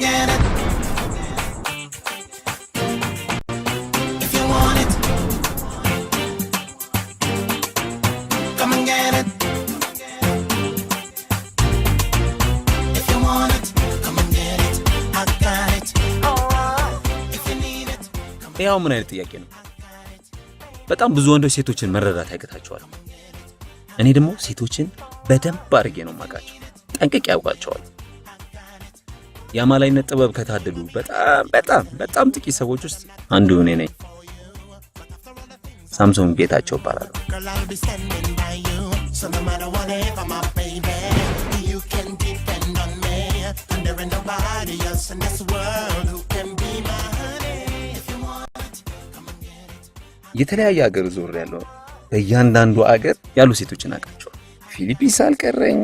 get it. If you want it, come and get it. If you want it, come and get it. I got it. If you need it. ያው ምን አይነት ጥያቄ ነው? በጣም ብዙ ወንዶች ሴቶችን መረዳት ያቅታቸዋል። እኔ ደግሞ ሴቶችን በደንብ አድርጌ ነው ማቃቸው፣ ጠንቅቄ ያውቃቸዋል። የአማላይነት ጥበብ ከታደሉ በጣም ጥቂት ሰዎች ውስጥ አንዱ እኔ ነኝ። ሳምሶን ጌታቸው እባላለሁ። የተለያየ ሀገር ዞር ያለው በእያንዳንዱ ሀገር ያሉ ሴቶችን አውቃቸዋለሁ። ፊሊፒንስ አልቀረኝ፣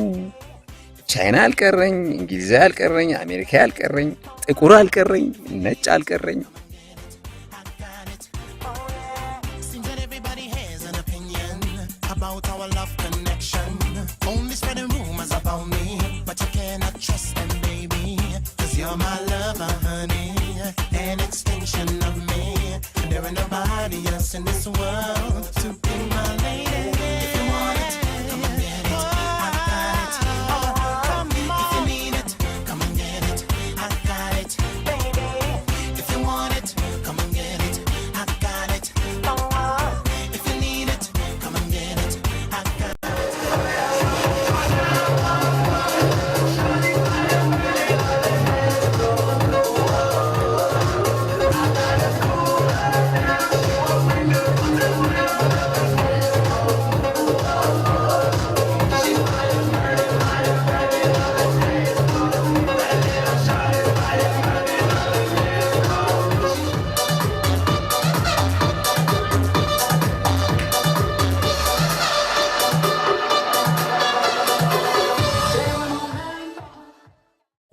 ቻይና አልቀረኝ፣ እንግሊዝ አልቀረኝ፣ አሜሪካ አልቀረኝ፣ ጥቁር አልቀረኝ፣ ነጭ አልቀረኝ። Nobody else in this world to be my lady. If you want it, come and get it. I got it. If you need it, come and get it. I got it, baby. If you want it, come and get it. I got it. If you need it, come and get it. I got it.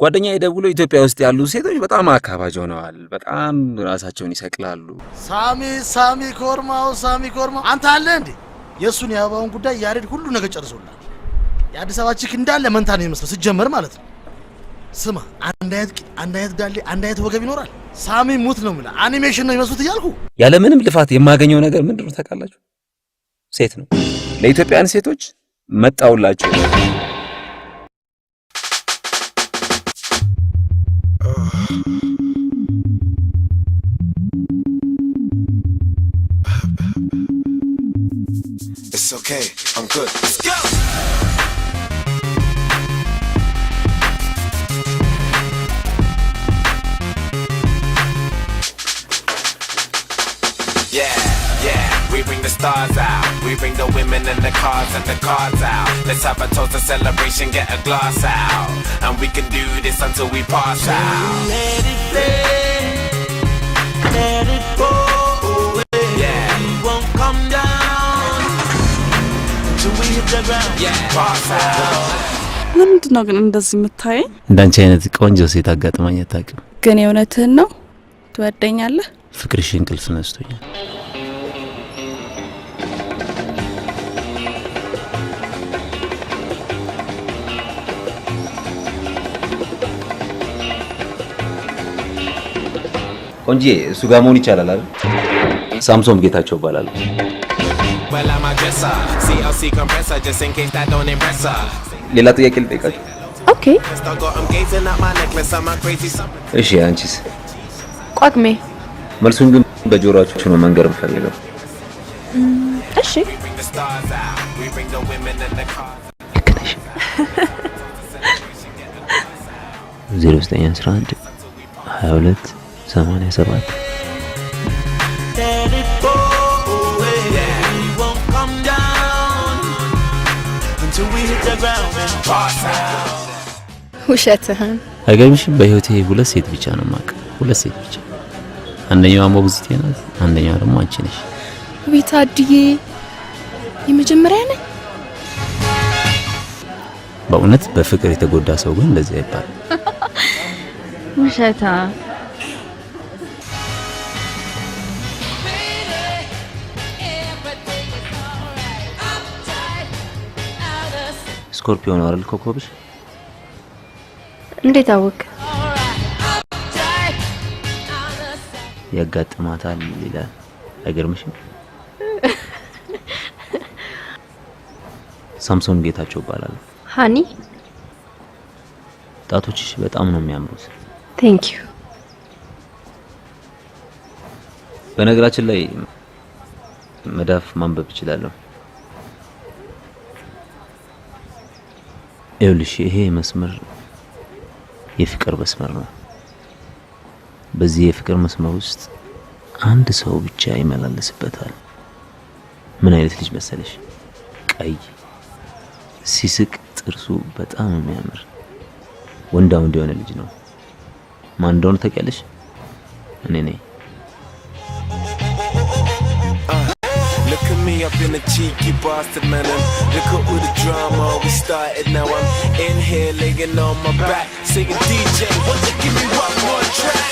ጓደኛዬ ደውሎ ኢትዮጵያ ውስጥ ያሉ ሴቶች በጣም አካባጅ ሆነዋል፣ በጣም ራሳቸውን ይሰቅላሉ። ሳሚ ኮርማው አንተ አለ እንዴ? የሱን ያባውን ጉዳይ ያሬድ ሁሉ ነገር ጨርሶላል። የአዲስ አበባ ቺክ እንዳለ መንታ ነው የሚመስለው ሲጀመር ማለት ነው። ስማ አንድ አይነት ዳሌ አንድ አይነት ወገብ ይኖራል። ሳሚ ሙት ነው ማለት አኒሜሽን ነው የሚመስሉት እያልኩ ያለ ምንም ልፋት የማገኘው ነገር ምንድነው ታውቃላችሁ? ሴት ነው። ለኢትዮጵያን ሴቶች መጣውላችሁ። It's okay, I'm good. Let's go! Yeah, we bring the stars out. We bring the women and the cars and the cards out. Let's have a toast, a celebration, get a glass out. And we can do this until we pass out. Let it play, let it go away. Yeah, we won't come down till we hit the ground. Yeah, pass out. ለምንድን ነው ግን እንደዚህ የምታየኝ? እንዳንቺ አይነት ቆንጆ ሴት አጋጥማኝ አታውቅም። ግን የእውነትህን ነው? ትወደኛለህ? ፍቅርሽ እንቅልፍ ነስቶኛል። ቆንጆ እሱ ጋር መሆን ይቻላል አይደል? ሳምሶን ጌታቸው እባላለሁ። ሌላ ጥያቄ ልጠይቃችሁ? ኦኬ። እሺ አንቺስ? ቋቅሜ። መልሱን ግን በጆሮአችሁ ነው መንገር የምፈልገው። እሺ። ልክ ነሽ። 0911 22 87 ውሸትህን። አይገርምሽም? በህይወቴ ሁለት ሴት ብቻ ነው የማውቀው፣ ሁለት ሴት ብቻ። አንደኛዋ ሞግዚቴ ናት፣ አንደኛዋ ደግሞ አንቺ ነሽ። ቤታድዬ የመጀመሪያ ነኝ። በእውነት በፍቅር የተጎዳ ሰው ግን እንደዚህ አይባል። ውሸታ። ስኮርፒዮ ነው አይደል ኮከብሽ? እንዴት አወቅ? ያጋጥማታል ይላል። አይገርምሽም? ሳምሶን ጌታቸው ይባላል። ሃኒ ጣቶችሽ በጣም ነው የሚያምሩት። ቴንክ ዩ። በነገራችን ላይ መዳፍ ማንበብ እችላለሁ። ይኸውልሽ ይሄ መስመር የፍቅር መስመር ነው። በዚህ የፍቅር መስመር ውስጥ አንድ ሰው ብቻ ይመላለስበታል። ምን አይነት ልጅ መሰለሽ? ቀይ፣ ሲስቅ ጥርሱ በጣም የሚያምር ወንዳ ወንድ የሆነ ልጅ ነው። ማን እንደሆነ ታውቂያለሽ? እኔ ነኝ። Look at me, I've been a cheeky bastard, man. And look at all the drama we started. Now I'm in here laying on my back, singing DJ, won't you give me one more track?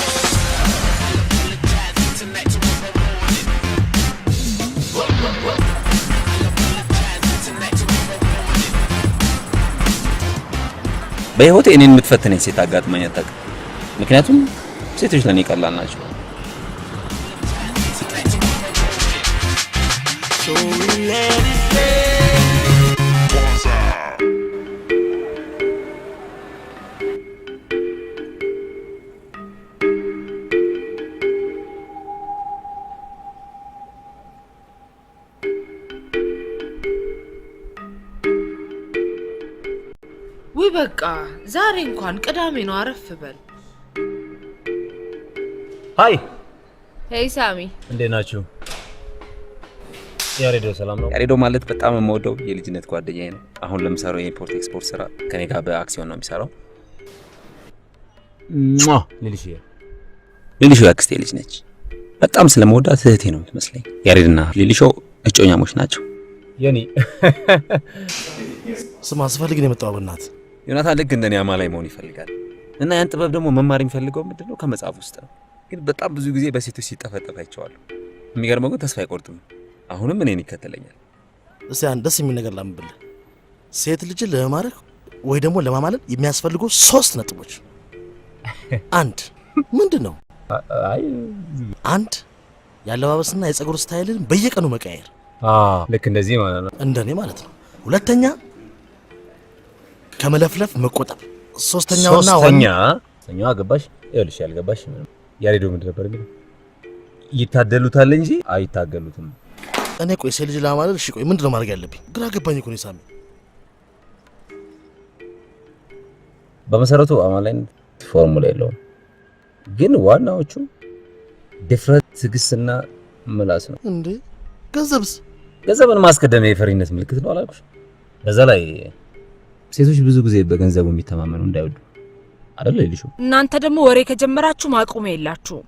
በህይወቴ እኔን የምትፈትነኝ ሴት አጋጥመኝ አታውቅም። ምክንያቱም ሴቶች ለኔ ቀላል ናቸው። ወይ በቃ ዛሬ እንኳን ቅዳሜ ነው፣ አረፍ በል። ሃይ ሄይ ሳሚ፣ እንዴት ናችሁ? ያሬዶ ሰላም ነው? ያሬዶ ማለት በጣም የምወደው የልጅነት ጓደኛዬ ነው። አሁን ለምሳሌ የኢምፖርት ኤክስፖርት ስራ ከኔ ጋር በአክሲዮን ነው የሚሰራው። ሊሊሾ ያክስቴ ልጅ ነች። በጣም ስለምወዳት እህቴ ነው የምትመስለኝ። ያሬድና ሊሊሾ እጮኛሞች ናቸው። የኔ ስማ አስፈልግ ነው የመጣው። በእናትህ ዮናታን ልክ እንደኔ አማላይ መሆን ይፈልጋል እና ያን ጥበብ ደግሞ መማር የሚፈልገው ምንድነው ከመጽሐፍ ውስጥ ነው። ግን በጣም ብዙ ጊዜ በሴቶች ሲጠፈጠፍ አይቼዋለሁ። የሚገርመው ግን ተስፋ አይቆርጥም። አሁንም እኔን ይከተለኛል። እስቲ አንድ ደስ የሚል ነገር ላምብልህ። ሴት ልጅ ለማማረክ ወይ ደግሞ ለማማለል የሚያስፈልጉ 3 ነጥቦች። አንድ ምንድነው? አንድ ያለባበስና የፀጉር ስታይልን በየቀኑ መቀየር። ልክ እንደዚህ ማለት ነው፣ እንደኔ ማለት ነው። ሁለተኛ ከመለፍለፍ መቆጠብ። ሶስተኛውና ሶስተኛው አገባሽ? ይኸውልሽ ያልገባሽ ምንም ያሬዶ ምንድን ነበር እንግዲህ ይታደሉታል እንጂ አይታገሉትም። እኔ ቆይ ሴት ልጅ ለማማለል እሺ፣ ቆይ ምንድነው ማድረግ ያለብኝ? ግራ ገባኝ እኮ ነው ሳሚ። በመሰረቱ አማላይ ፎርሙላ የለውም፣ ግን ዋናዎቹ ድፍረት፣ ትዕግስትና ምላስ ነው። እንዴ ገንዘብስ? ገንዘብን ማስቀደም የፈሪነት ምልክት ነው አላልኩሽ? በዛ ላይ ሴቶች ብዙ ጊዜ በገንዘቡ የሚተማመኑ እንዳይወዱ አይደል ይልሹ። እናንተ ደግሞ ወሬ ከጀመራችሁ ማቆሚያ የላችሁም።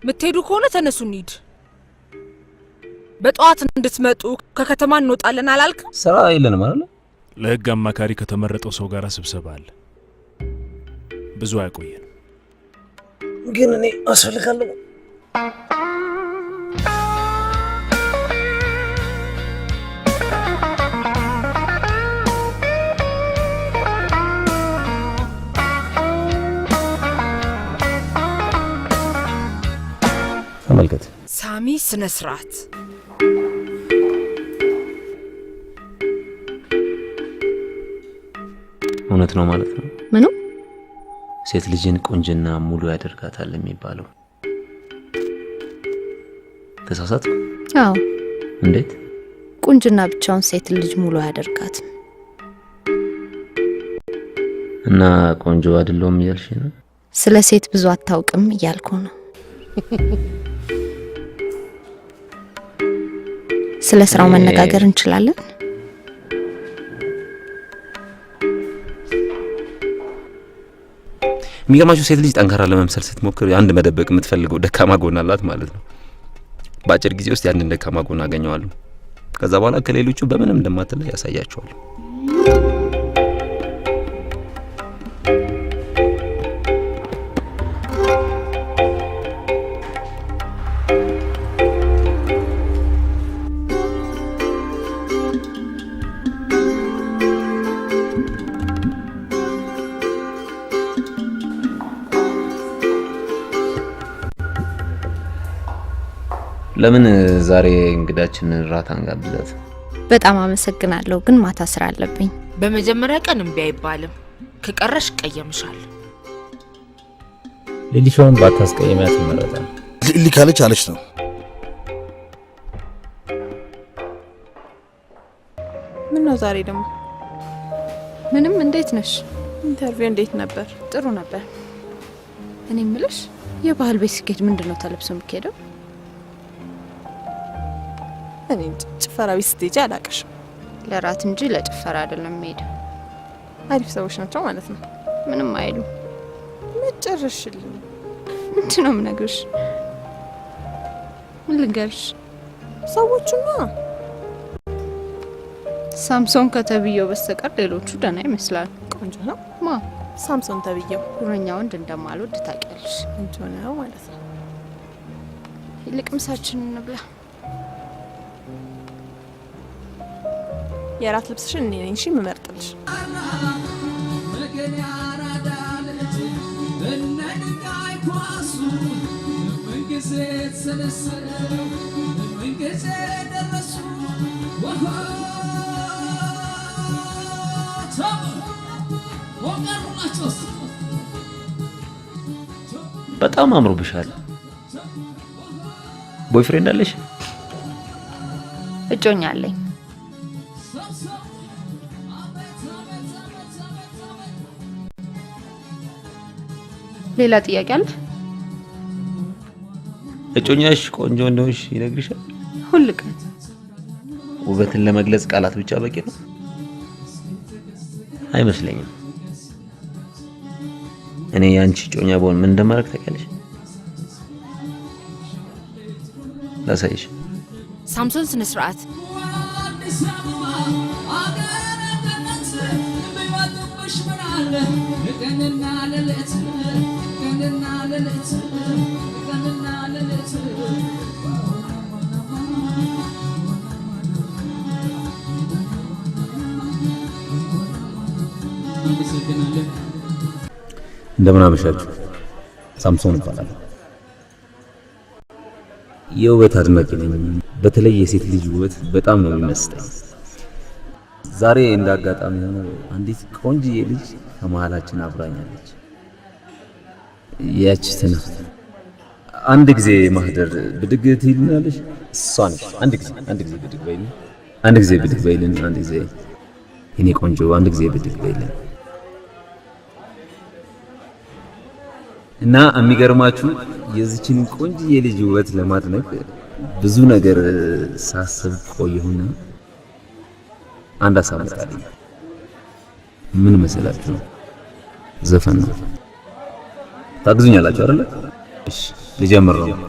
ምትሄዱ ከሆነ ተነሱ እንሂድ። በጠዋት እንድትመጡ ከከተማ እንወጣለን አላልክ? ስራ የለንም አይደል? ለህግ አማካሪ ከተመረጠው ሰው ጋር ስብሰባ አለ። ብዙ አይቆየን። ግን እኔ አስፈልጋለሁ። ተመልከት ሳሚ፣ ስነ ስርዓት። እውነት ነው ማለት ነው። ምኑ? ሴት ልጅን ቆንጅና ሙሉ ያደርጋታል የሚባለው ተሳሳት? አዎ። እንዴት? ቁንጅና ብቻውን ሴት ልጅ ሙሉ ያደርጋት እና ቆንጆ አይደለም እያልሽ ነው? ስለ ሴት ብዙ አታውቅም እያልኩ ነው። ስለ ስራው መነጋገር እንችላለን? የሚገርማችሁ ሴት ልጅ ጠንካራ ለመምሰል ስትሞክር አንድ መደበቅ የምትፈልገው ደካማ ጎን አላት ማለት ነው። በአጭር ጊዜ ውስጥ ያንን ደካማ ጎን አገኘዋለሁ። ከዛ በኋላ ከሌሎቹ በምንም እንደማትለይ ያሳያቸዋል። ለምን ዛሬ እንግዳችንን ራት አንጋብዛት? በጣም አመሰግናለሁ፣ ግን ማታ ስራ አለብኝ። በመጀመሪያ ቀን እምቢ አይባልም። ከቀረሽ ቀየምሻል። ሊሊሻውን ባታስቀየሚያት ይመረጣል። ሊሊ ካለች አለች ነው። ምን ነው ዛሬ ደግሞ? ምንም። እንዴት ነሽ? ኢንተርቪው እንዴት ነበር? ጥሩ ነበር። እኔ ምልሽ የባህል ቤት ስኬት ምንድነው ተለብሶ የሚሄደው? እኔ ጭፈራ ቤት ስትሄጂ አላውቅሽም። ለራት እንጂ ለጭፈራ አይደለም የምሄደው። አሪፍ ሰዎች ናቸው ማለት ነው። ምንም አይሉ። መጨረሽልኝ። ምንድን ነው የምነግርሽ? ምን ልንገርሽ? ሰዎቹና ሳምሶን ከተብየው በስተቀር ሌሎቹ ደህና ይመስላል። ቆንጆ ነው። ማ ሳምሶን ተብየው ጉረኛ ወንድ እንደማልወድ ታውቂያለሽ። ቆንጆ ነው ማለት ነው። ይልቅ ምሳችንን እንብላ። የራት ልብስሽን እኔ ነኝ እሺ የምመርጥልሽ። በጣም አምሮብሻል። ቦይፍሬንድ አለሽ? እጮኛ አለኝ። ሌላ ጥያቄ አለ? እጮኛሽ ቆንጆ እንደሆንሽ ይነግርሻል? ሁል ቀን። ውበትን ለመግለጽ ቃላት ብቻ በቂ ነው? አይመስለኝም። እኔ ያንቺ እጮኛ ብሆን ምን እንደማደርግ ታውቂያለሽ? ላሳይሽ። ሳምሶን ስነ ስርዓት። እንደምን አመሻችሁ። ሳምሶን ይባላል። የውበት አድናቂ ነኝ። በተለይ የሴት ልጅ ውበት በጣም ነው የሚመስጠኝ። ዛሬ እንዳጋጣሚ ሆኖ አንዲት ቆንጆዬ ልጅ ከመሃላችን አብራኛለች። ያችትና አንድ ጊዜ ማህደር ብድግ ትይልናለሽ? እሷ ነች። አንድ ጊዜ ብድግ በይልን። አንድ ጊዜ ብድግ በይልን። አንድ ጊዜ የኔ ቆንጆ፣ አንድ ጊዜ ብድግ በይልን። እና የሚገርማችሁ የዚችን ቆንጆዬ ልጅ ውበት ለማድነቅ ብዙ ነገር ሳስብ ቆየሁና አንድ ሀሳብ መጣልኝ። ምን መሰላችሁ? ዘፈን ነው። ታግዙኛላችሁ አይደል? እሺ ልጀምር ነው።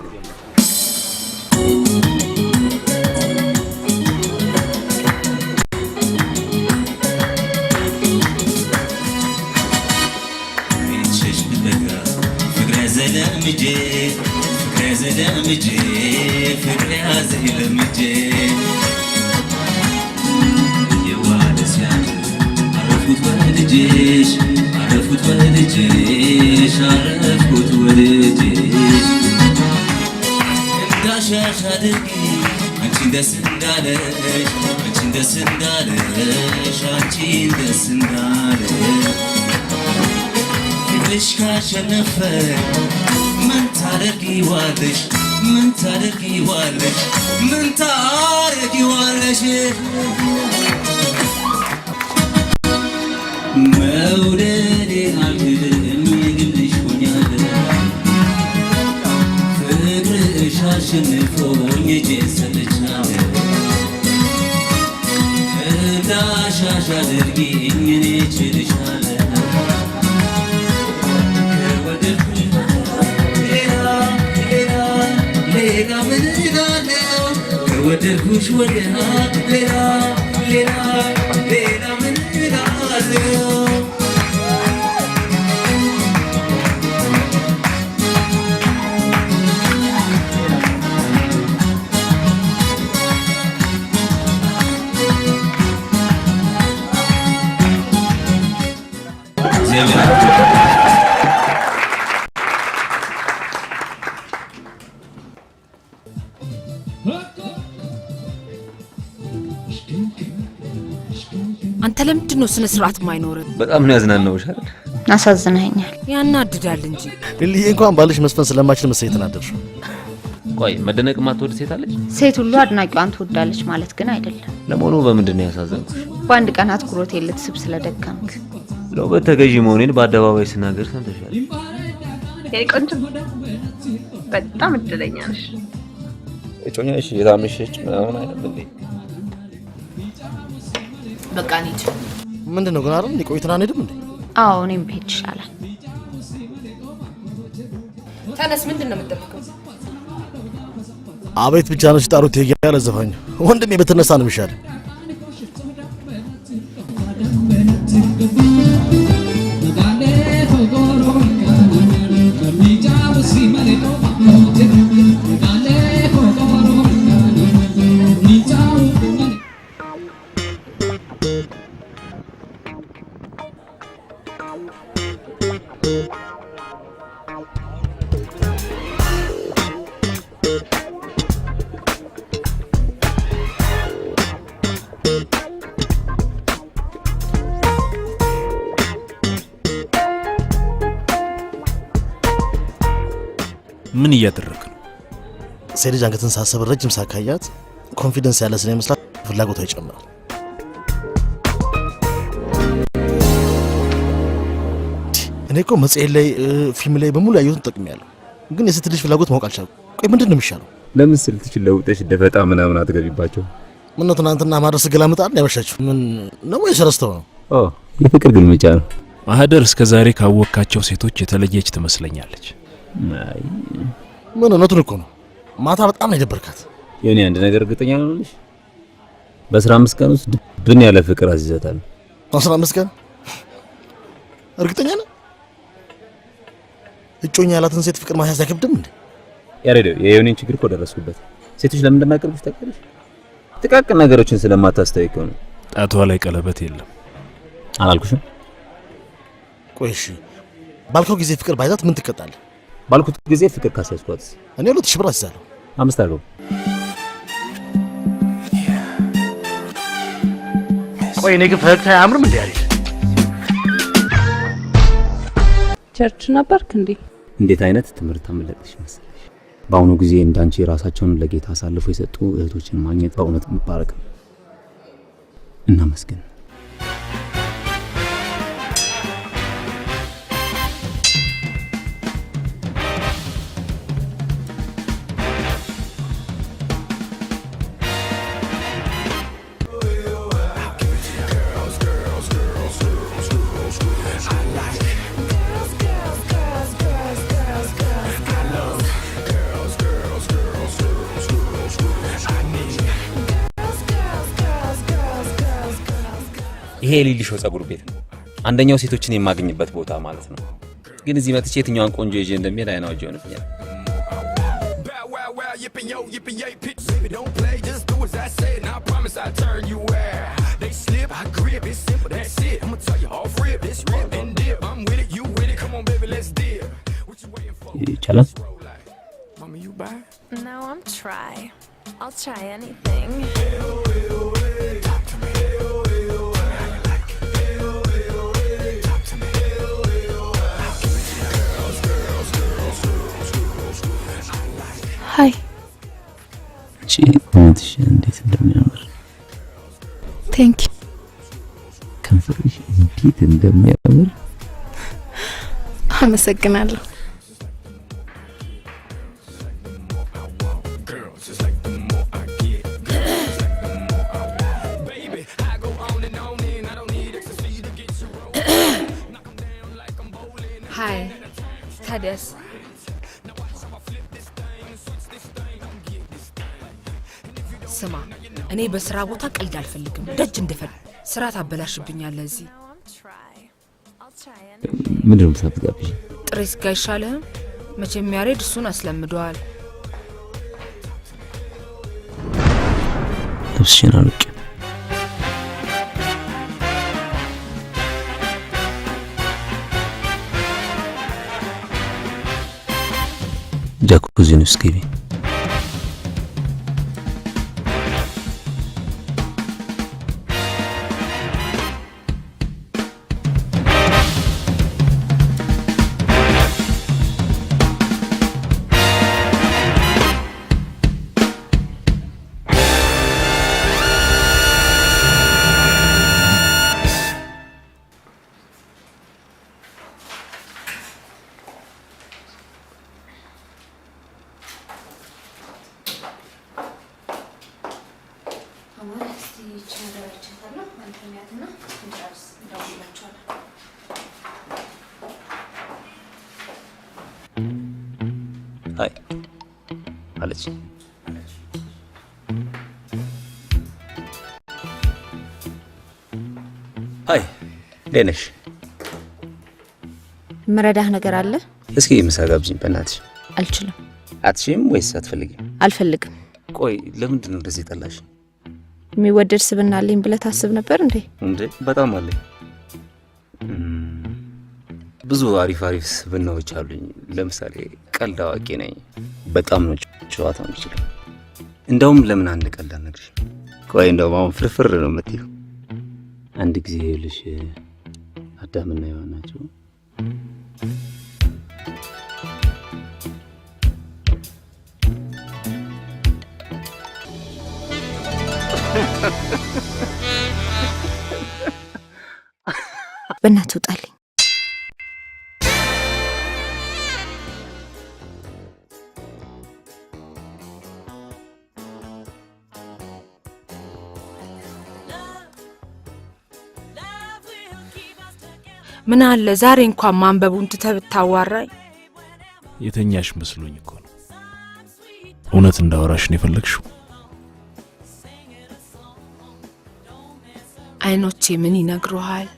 አንተ ለምንድን ነው ስነ ስርዓት ማይኖር? በጣም ነው ያዝናናውሽ አይደል? አሳዝነኸኛል። ያናድዳል እንጂ ሊሊ እንኳን ባልሽ መስፈን ስለማችል መሰለኝ ተናደድሽው። ቆይ መደነቅ ማትወድ ሴት አለች? ሴት ሁሉ አድናቂዋን ትወዳለች ማለት ግን አይደለም። ለመሆኑ በምንድን ነው ያሳዘንኩሽ? በአንድ ቀን አትኩሮት ልትስብ ስለደከምክ። ለውበት ተገዢ መሆኔን በአደባባይ ስናገር ሰምተሻል? የኔ ቆንጆ በጣም እድለኛ ነሽ። እጮኛሽ የታመሸች ምናምን አይደል እንዴ? በቃ እንሂድ። ምንድነው ግን አይደል? ቆይተና አንሄድም እንዴ? አዎ እኔም ብሄድ ይሻላል። ተነስ። ምንድን ነው የምትጠብቀው? አቤት ብቻ ነው ሲጣሩት ያለ ዘፋኝ ወንድሜ በተነሳ ነው የሚሻል። ምን እያደረክ ነው? ሴት ልጅ አንገትን ሳሰብ ረጅም ሳካያት ኮንፊደንስ ያለ ስለ መስራት ፍላጎቷ ይጨምራል። እኔ እኮ መጽሔት ላይ ፊልም ላይ በሙሉ ያየሁትን ጠቅሜያለሁ፣ ግን የሴት ልጅ ፍላጎት ማወቅ አልቻልኩም። ቆይ ምንድን ነው የሚሻለው? ለምን ስልት ለውጠሽ ደፈጣ ምናምን አትገቢባቸው? ምን ነው ትናንትና ማድረስ ገላምጣል ያበሻችሁ ምን ነው ወይስ ረስተው ነው? የፍቅር ግልምጫ ነው። ማህደር እስከ ዛሬ ካወቅካቸው ሴቶች የተለየች ትመስለኛለች። አይ ምን እውነቱን እኮ ነው። ማታ በጣም ነው የደበርካት። የኔ አንድ ነገር እርግጠኛ ነሽ? በ15 ቀን ውስጥ ድብን ያለ ፍቅር አዝዘታል። 15 ቀን እርግጠኛ ነህ? እጮኛ ያላትን ሴት ፍቅር ማስያዝ አይከብድም እንዴ? ያሬዶ የዮኒን ችግር እኮ ደረስኩበት። ሴቶች ለምን እንደማይቀርቡሽ ታውቂያለሽ? ጥቃቅን ነገሮችን ስለማታስተውይ እኮ ነው። ጣቷ ላይ ቀለበት የለም አላልኩሽም? ቆይ እሺ ባልከው ጊዜ ፍቅር ባይዛት ምን ትቀጣለህ? ባልኩት ጊዜ ፍቅር ካስያዝኳት እኔ 2000 ብር አስይዛለሁ። 5 አድርገው። ቆይ እኔ ግን ፈገግታ አያምርም እንዴ? ያሬድ ቸርች ነበርክ እንዴ? እንዴት አይነት ትምህርት አመለጥሽ መሰለሽ? በአሁኑ ጊዜ እንዳንቺ ራሳቸውን ለጌታ አሳልፈው የሰጡ እህቶችን ማግኘት በእውነት መባረክ ነው። እናመስግን። ይሄ ሊሊሾ ጸጉር ቤት ነው። አንደኛው ሴቶችን የማገኝበት ቦታ ማለት ነው። ግን እዚህ መጥቼ የትኛዋን ቆንጆ ይዤ እንደሚሄድ አይናውጅ ይሆንብኛል። ይቻላል። Now I'm try. I'll try anything. ሃይ እቺ ቆንጆሽ እንዴት እንደሚያምር ቴንክ ዩ። ከንፈርሽ እንዴት እንደሚያምር አመሰግናለሁ። ሃይ ታዲያስ ስማ፣ እኔ በስራ ቦታ ቀልድ አልፈልግም። ደጅ እንደፈል ስራ ታበላሽብኛለህ። እዚህ ምንድን ነው የምትጋብዥኝ? ጥሬ ስጋ አይሻልህም? መቼም ያሬድ እሱን አስለምደዋል። ልብስሽን አውልቂ። ጃኩዚን ውስጥ ግቢ። አይ አለች። አይ ደነሽ መረዳህ ነገር አለ? እስኪ ምሳ ጋብዥኝ በእናትሽ። አልችልም። አትሽም ወይስ አትፈልጊም? አልፈልግም። ቆይ ለምንድን ነው እንደዚህ ጠላሽ? የሚወደድ ስብና አለኝ ብለህ ታስብ ነበር እንዴ? እንዴ በጣም አለኝ። ብዙ አሪፍ ስብናዎች አሉኝ። ለምሳሌ ቀልድ አዋቂ ነኝ። በጣም ነው ጨዋታ የምችለው። እንደውም ለምን አንድ ቀልድ አልነግርሽም? ቆይ እንደውም አሁን ፍርፍር ነው የምትይው። አንድ ጊዜ ይኸውልሽ አዳምና ሔዋን ናቸው። በእናትህ ውጣልኝ። ምን አለ ዛሬ እንኳን ማንበቡን ትተህ ብታዋራኝ። የተኛሽ መስሎኝ እኮ ነው። እውነት እንዳወራሽ ነው የፈለግሽው? አይኖቼ ምን ይነግሩሃል?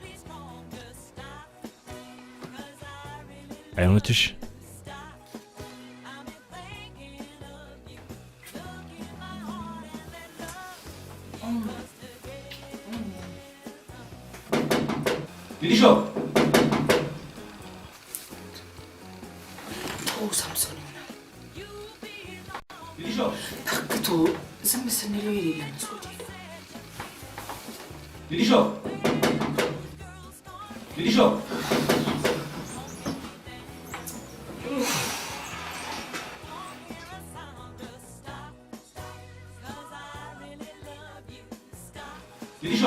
አይኖችሽ ሊሾ ሳምሶን ይሆናል። ሊሾ ታክቶ ዝም ስንለው የሌለ መስሎት ሄደ። ሊሾ ሊሾ ሊሾ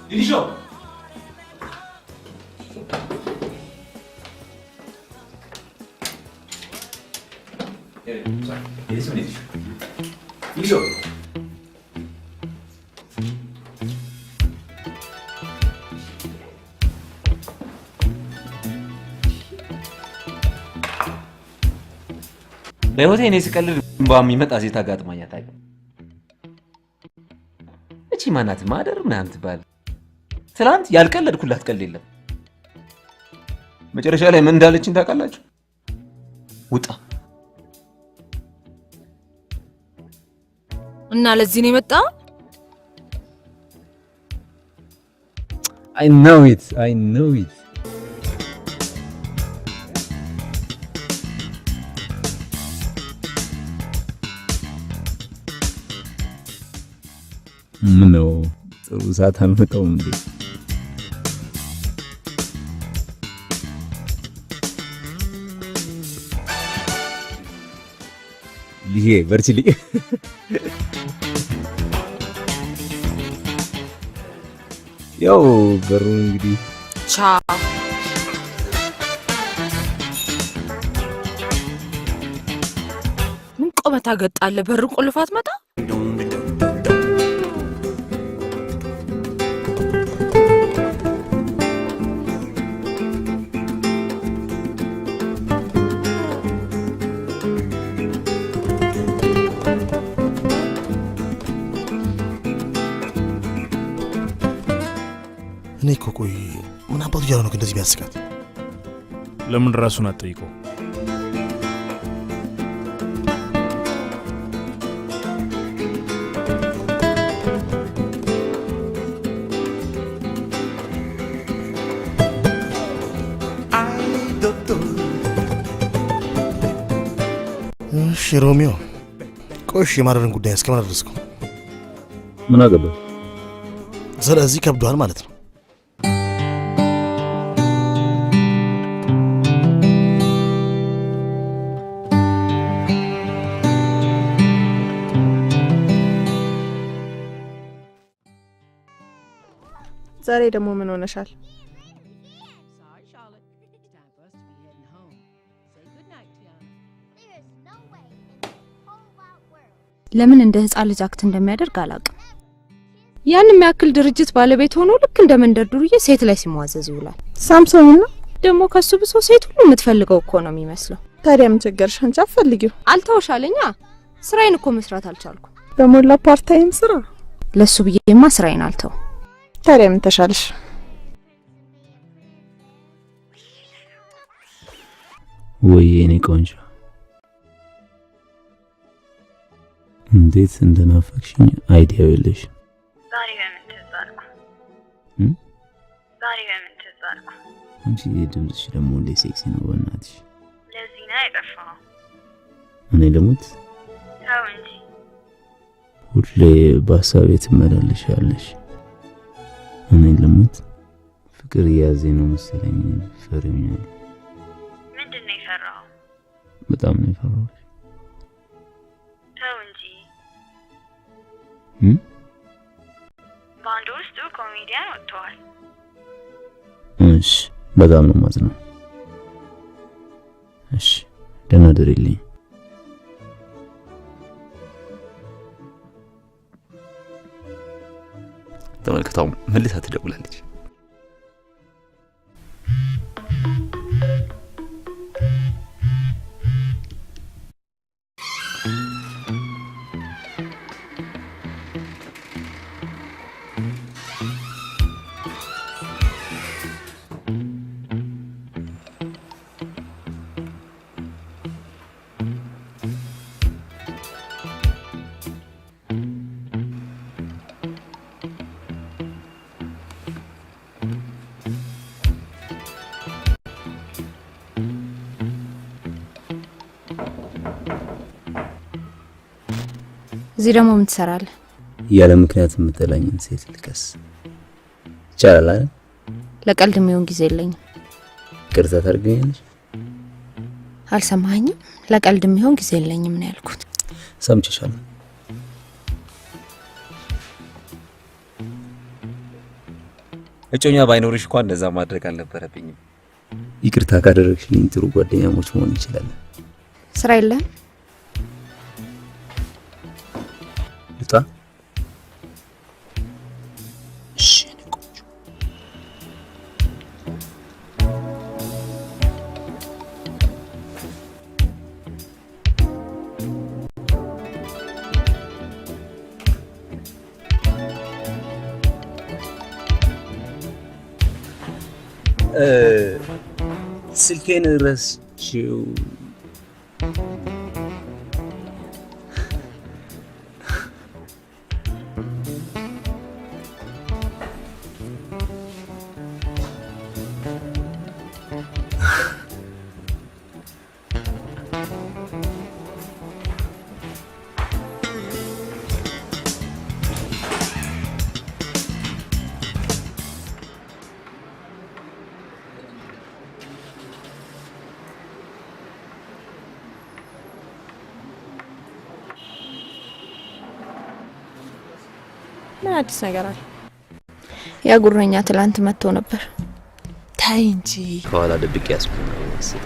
ሊሾ ሊሾ በህይወቴ እኔ ስቀልድ እንባ የሚመጣ ሴት አጋጥማኝ አታውቅም። እቺ ማናት ማደር ምናምን ትባል። ትናንት ያልቀለድኩላት ቀልድ የለም። መጨረሻ ላይ ምን እንዳለችኝ ታውቃላችሁ? ውጣ። እና ለዚህ ነው የመጣው? I know it. ምነው ጥሩ ሰዓት አልመጣሁም እንዴ? ልጄ በርቺልኝ። ያው በሩ እንግዲህ ቻው። ምን ቆመታ ገጣለ? በር ቁልፋት መጣ። እኔ እኮ ቆይ ምን አባቱ እያለ ነው እንደዚህ ቢያስቃት? ለምን ራሱን አትጠይቀው? እሺ ሮሚዮ፣ ቆሽ የማረርን ጉዳይ እስከምን አደረስከው? ምን አገባ? ስለዚህ ከብዷል ማለት ነው። ዛሬ ደግሞ ምን ሆነሻል? ለምን እንደ ህፃን ልጅ አክት እንደሚያደርግ አላውቅም። ያን የሚያክል ድርጅት ባለቤት ሆኖ ልክ እንደ መንደር ዱርዬ ሴት ላይ ሲሟዘዝ ይውላል። ሳምሶን ነው ደግሞ ከሱ ብሶ ሴት ሁሉ የምትፈልገው እኮ ነው የሚመስለው። ታዲያ ምን ቸገርሽ? አንቺ አትፈልጊው? አልተውሻለኛ። ስራዬን እኮ መስራት አልቻልኩም። በሞላ ፓርታይም ስራ ለሱ ብዬማ ስራዬን አልተው። ታዲያ ምን ተሻለሽ? ወይ እኔ ቆንጆ እንዴት እንደናፈቅሽኝ አይዲያው የለሽ። ዛሬ በምን ተዛርኩ? አንቺ ድምፅሽ ደግሞ እንደ ሴክሲ ነው በእናትሽ። ለዚህ ነው አይጠፋው። እኔ ልሙት ተው እንጂ ሁሌ በሀሳቤ ትመላለሻለሽ። እኔ ልሙት ፍቅር እያዘኝ ነው መሰለኝ። ፈሪኛል። ምንድን ነው የፈራው? በጣም ነው የፈራሁት። ተው እንጂ ባንድ ውስጥ ኮሜዲያን ወጥተዋል። እሺ በጣም ነው ማዝነው። እሺ ደህና ደሪልኝ። ተመልከታው መልሳ ትደውላለች። እዚህ ደግሞ ምን ትሰራለህ? ያለ ምክንያት የምትጠላኝን ሴት ልከስ ይቻላል አይደል? ለቀልድ የሚሆን ጊዜ የለኝም። ይቅርታ ታደርገኛለሽ? አልሰማኸኝም? ለቀልድ የሚሆን ጊዜ የለኝም ነው ያልኩት። ሰምቼሻለሁ። እጮኛ ባይኖርሽ እንኳን እንደዛ ማድረግ አልነበረብኝም። ይቅርታ ካደረግሽልኝ ጥሩ ጓደኛሞች መሆን እንችላለን። ስራ የለም? ልጣ እሺ ቆንጆ ስልኬን ረስቼው ምን አዲስ ነገር አለ? ያ ጉረኛ ትላንት መጥቶ ነበር። ታይ እንጂ ከኋላ ደብቄ ያስቆመው ወስጣ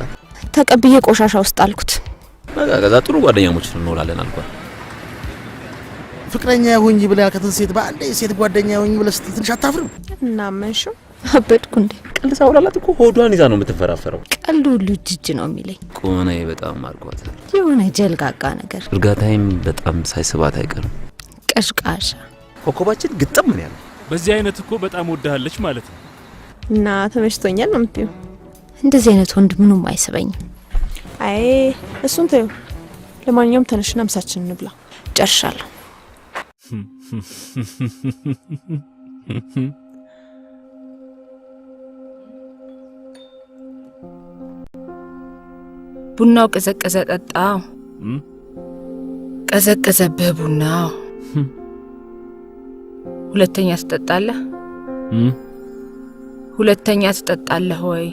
ተቀብዬ ቆሻሻ ውስጥ አልኩት። በቃ ከዛ ጥሩ ጓደኛሞች እንሆናለን አልኳት። ፍቅረኛ ሁኝ ብላ ያልከትን ሴት በአንዴ ሴት ጓደኛ ሁኝ ብለህ ስትል ትንሽ አታፍርም? እና መንሽው አበድኩ እንዴ? ቀልድ ሳውራላት እኮ ሆዷን ይዛ ነው የምትፈራፈረው። ቀልዱ ሁሉ ጅጅ ነው የሚለኝ። ቁመናዬ በጣም አርጓታል። የሆነ ጀልጋጋ ነገር፣ እርጋታዬም በጣም ሳይስባት አይቀርም። ቀሽቃሻ ኮከባችን ግጥም ምን ያለው። በዚህ አይነት እኮ በጣም ወዳለች ማለት ነው። እና ተመችቶኛል ነው የምትይው? እንደዚህ አይነት ወንድ ምኑም አይስበኝም። አይ እሱን ተይው። ለማንኛውም ተነሽና ምሳችንን እንብላ። ጨርሻለሁ። ቡናው ቀዘቀዘ። ጠጣው። ቀዘቀዘብህ ቡናው። ሁለተኛ ትጠጣለህ? ሁለተኛ ትጠጣለህ ወይ?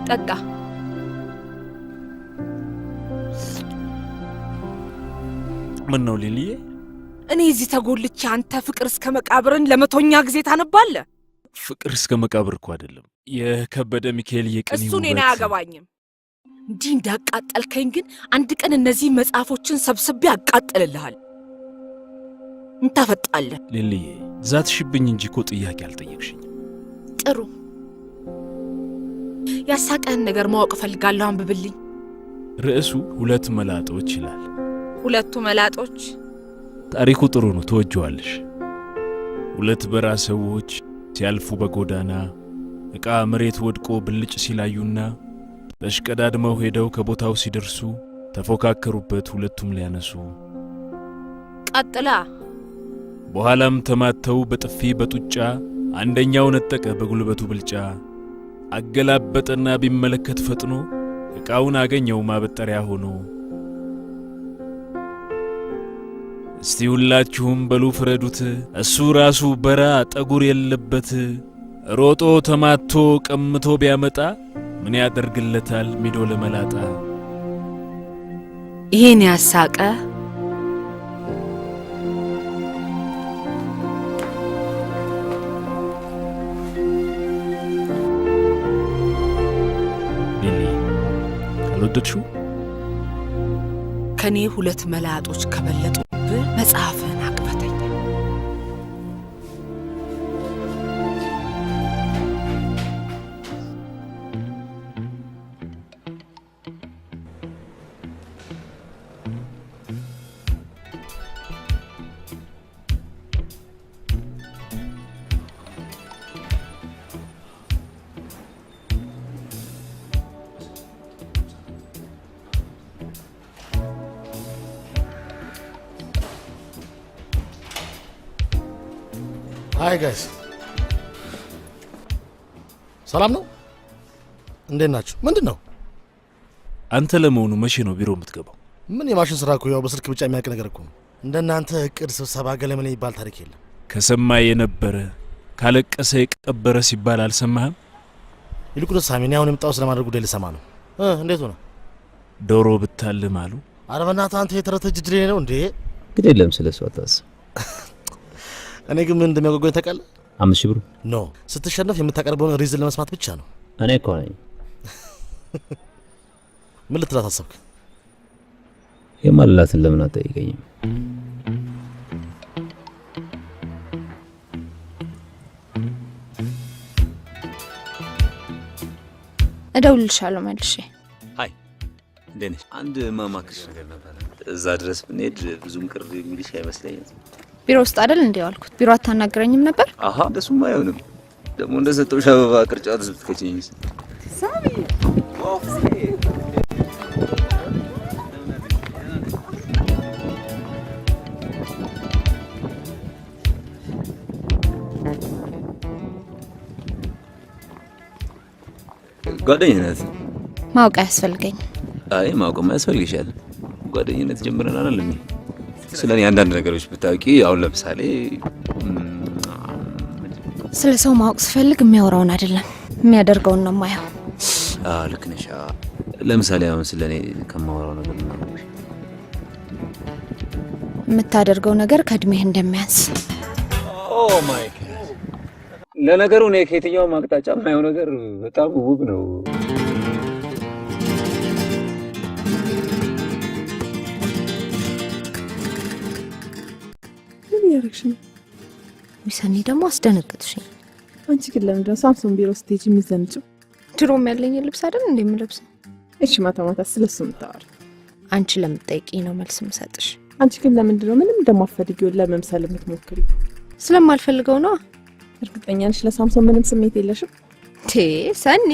ጠጣ። ምን ነው ሊሊዬ? እኔ እዚህ ተጎልቼ አንተ ፍቅር እስከ መቃብርን ለመቶኛ ጊዜ ታነባለህ? ፍቅር እስከ መቃብር እኮ አይደለም የከበደ ሚካኤል የቀን እሱ እኔን አያገባኝም። እንዲህ እንዳቃጠልከኝ ግን አንድ ቀን እነዚህ መጽሐፎችን ሰብስቤ አቃጥልልሃል። እንታፈጣለህ። ሊሊዬ ዛትሽብኝ እንጂ እኮ ጥያቄ አልጠየቅሽኝ። ጥሩ ያሳቀህን ነገር ማወቅ እፈልጋለሁ። አንብብልኝ። ርዕሱ ሁለት መላጦች ይላል። ሁለቱ መላጦች? ታሪኩ ጥሩ ነው፣ ትወጂዋለሽ። ሁለት በራ ሰዎች ሲያልፉ በጎዳና ዕቃ መሬት ወድቆ ብልጭ ሲላዩና ተሽቀዳድመው ሄደው ከቦታው ሲደርሱ ተፎካከሩበት ሁለቱም ሊያነሱ። ቀጥላ። በኋላም ተማተው በጥፊ በጡጫ አንደኛው ነጠቀ በጉልበቱ ብልጫ። አገላበጠና ቢመለከት ፈጥኖ ዕቃውን አገኘው ማበጠሪያ ሆኖ። እስቲ ሁላችሁም በሉ ፍረዱት፣ እሱ ራሱ በራ ጠጉር የለበት። ሮጦ ተማቶ ቀምቶ ቢያመጣ ምን ያደርግለታል ሚዶ ለመላጣ። ይሄን ያሳቀ ሊሊ አልወደድሽው? ከኔ ሁለት መላጦች ከበለጡብህ መጽሐፍህን አቅበተኝ። ሃይ ጋይስ፣ ሰላም ነው? እንዴት ናችሁ? ምንድን ነው? አንተ ለመሆኑ መቼ ነው ቢሮ የምትገባው? ምን የማሽን ስራ እኮ ያው በስልክ ብቻ የሚያውቅ ነገር እኮ ነው። እንደናንተ እቅድ፣ ስብሰባ፣ ገለመሌ የሚባል ታሪክ የለም። ከሰማ የነበረ ካለቀሰ የቀበረ ሲባል አልሰማህም? ይልቁንስ ሳሚ፣ እኔ አሁን የመጣሁት ስለማድረግ ጉዳይ ልሰማ ነው። እንዴት ሆነ? ዶሮ ብታልም አሉ። ኧረ በእናትህ አንተ የተረተ ጅጅሌ ነው እንዴ? ግድ የለም ስለሱ አታስብ። እኔ ግን ምን እንደሚያጓጓኝ ታውቃለህ? 5,000 ብር ኖ፣ ስትሸነፍ የምታቀርበውን ሪዝን ለመስማት ብቻ ነው። እኔ እኮ ነኝ። ምን ልትላት አሰብክ? የማልላትን ለምን አትጠይቀኝም? እደውልልሻለሁ መልሼ። ሃይ እንዴት ነሽ? አንድ ማማክሽ ነገር ነበር። እዛ ድረስ ብንሄድ ብዙም ቅር የሚልሽ አይመስለኝም። ቢሮ ውስጥ አይደል እንዴ ያልኩት? ቢሮ አታናግረኝም ነበር? አሃ እንደሱም አይሆንም። ደግሞ እንደሰጠውሽ አበባ ቅርጫት ስትከቺኝስ? ሳሚ ጓደኝነት ማወቅ አያስፈልገኝ። አይ ማወቅማ ያስፈልግሻል። ጓደኝነት ጀምረናል አይደል? ስለኔ አንዳንድ ነገሮች ብታውቂ፣ አሁን ለምሳሌ ስለ ሰው ማወቅ ስፈልግ የሚያወራውን አይደለም የሚያደርገውን ነው የማየው። ልክ ነሽ። ለምሳሌ አሁን ስለኔ ከማወራው ነገር ነው የምታደርገው ነገር ከእድሜህ እንደሚያንስ። ኦ ማይ ጋድ! ለነገሩ እኔ ከየትኛውም አቅጣጫ የማየው ነገር በጣም ውብ ነው። ያረክሽ ነው ሚሰኒ ደግሞ አስደነገጥሽኝ። አንቺ ግን ለምንድን ነው ሳምሶን ቢሮ ስትሄጂ የሚዘንጭው? ድሮም ያለኝ ልብስ አይደል እንዴ የምለብሰው? እሺ ማታ ማታ ስለሱ የምታወሪ አንቺ ለምትጠይቂኝ ነው መልስ የምሰጥሽ። አንቺ ግን ለምንድን ነው ምንም እንደማትፈልጊው ለመምሰል የምትሞክሪው? ስለማልፈልገው ነው። እርግጠኛ ነሽ ለሳምሶን ምንም ስሜት የለሽም? ሰኒ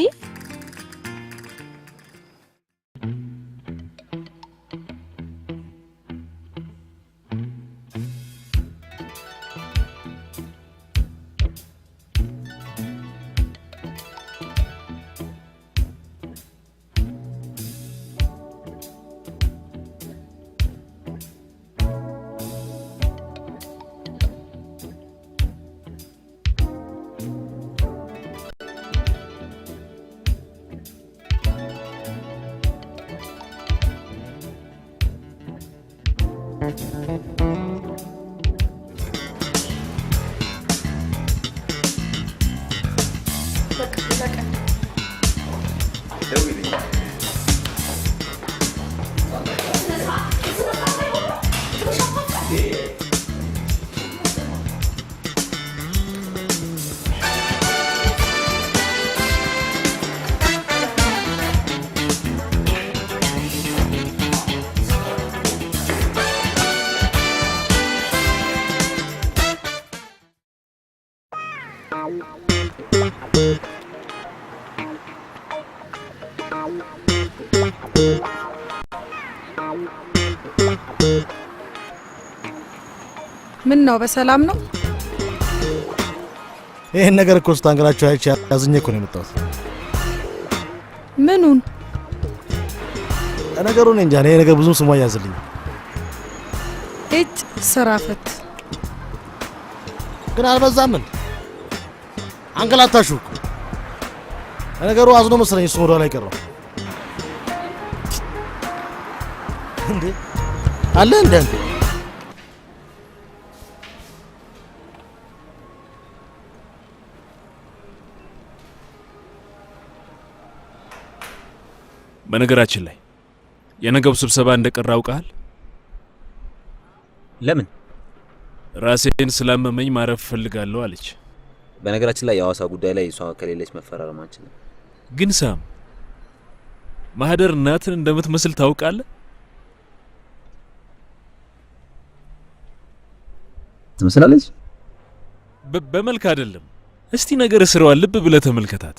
ምን ነው በሰላም ነው? ይሄን ነገር እኮ ስታንገላችሁ አይቼ ያዝኜ እኮ ነው የመጣሁት። ምኑን? ነገሩ ነው እንጃ። እኔ ነገር ብዙ ስሟ ያዝልኝ። እጭ ስራ ፈት ግን አልበዛም እንዴ? አንገላታችሁ። ነገሩ አዝኖ መሰለኝ እሱ ወደ ላይ ቀረው እንዴ? አለ እንዴ? በነገራችን ላይ የነገው ስብሰባ እንደቀረ አውቃል? ለምን? ራሴን ስላመመኝ ማረፍ ፈልጋለሁ አለች። በነገራችን ላይ የሐዋሳ ጉዳይ ላይ እሷ ከሌለች መፈራረማችን ነው። ግን ሳም ማህደር እናትን እንደምትመስል ታውቃለህ? ትመስላለች። በመልክ አይደለም። እስቲ ነገር ስራዋን ልብ ብለህ ተመልከታት።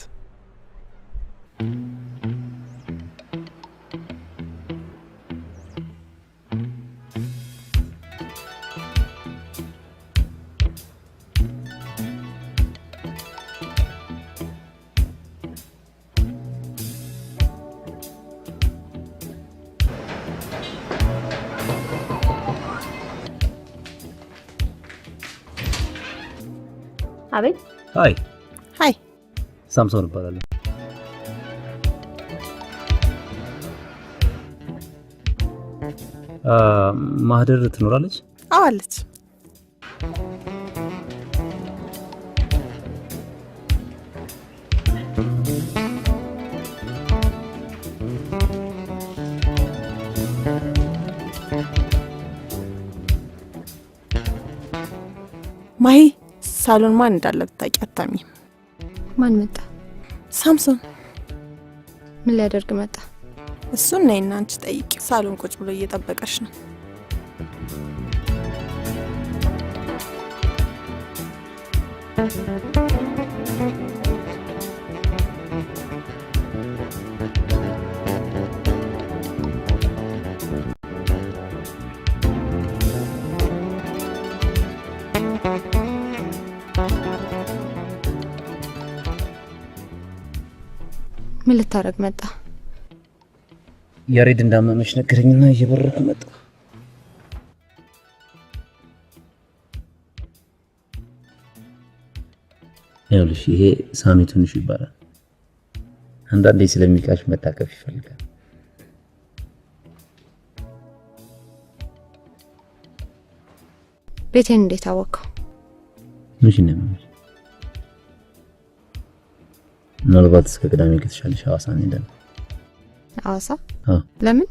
አቤት። ሃይ ሃይ፣ ሳምሶን እባላለሁ። ማህደር ትኖራለች? አዎ አለች። ማሂ ሳሎን ማን እንዳለ ብታውቂ አታሚም። ማን መጣ? ሳምሶን። ምን ሊያደርግ መጣ? እሱን ነይና አንቺ ጠይቂ። ሳሎን ቁጭ ብሎ እየጠበቀሽ ነው። ምን ልታረግ መጣ? ያሬድ እንዳመመሽ ነገረኝና እየበረኩ መጣ። ይኸውልሽ ይሄ ሳሚ ትንሽ ይባላል። አንዳንዴ ስለሚቃሽ መታቀፍ ይፈልጋል። ቤቴን እንዴት አወቀው? ምንሽ ነው? ምናልባት እስከ ቅዳሜ ከተሻለሽ ሐዋሳ እንሄዳለን። ሐዋሳ? ለምን?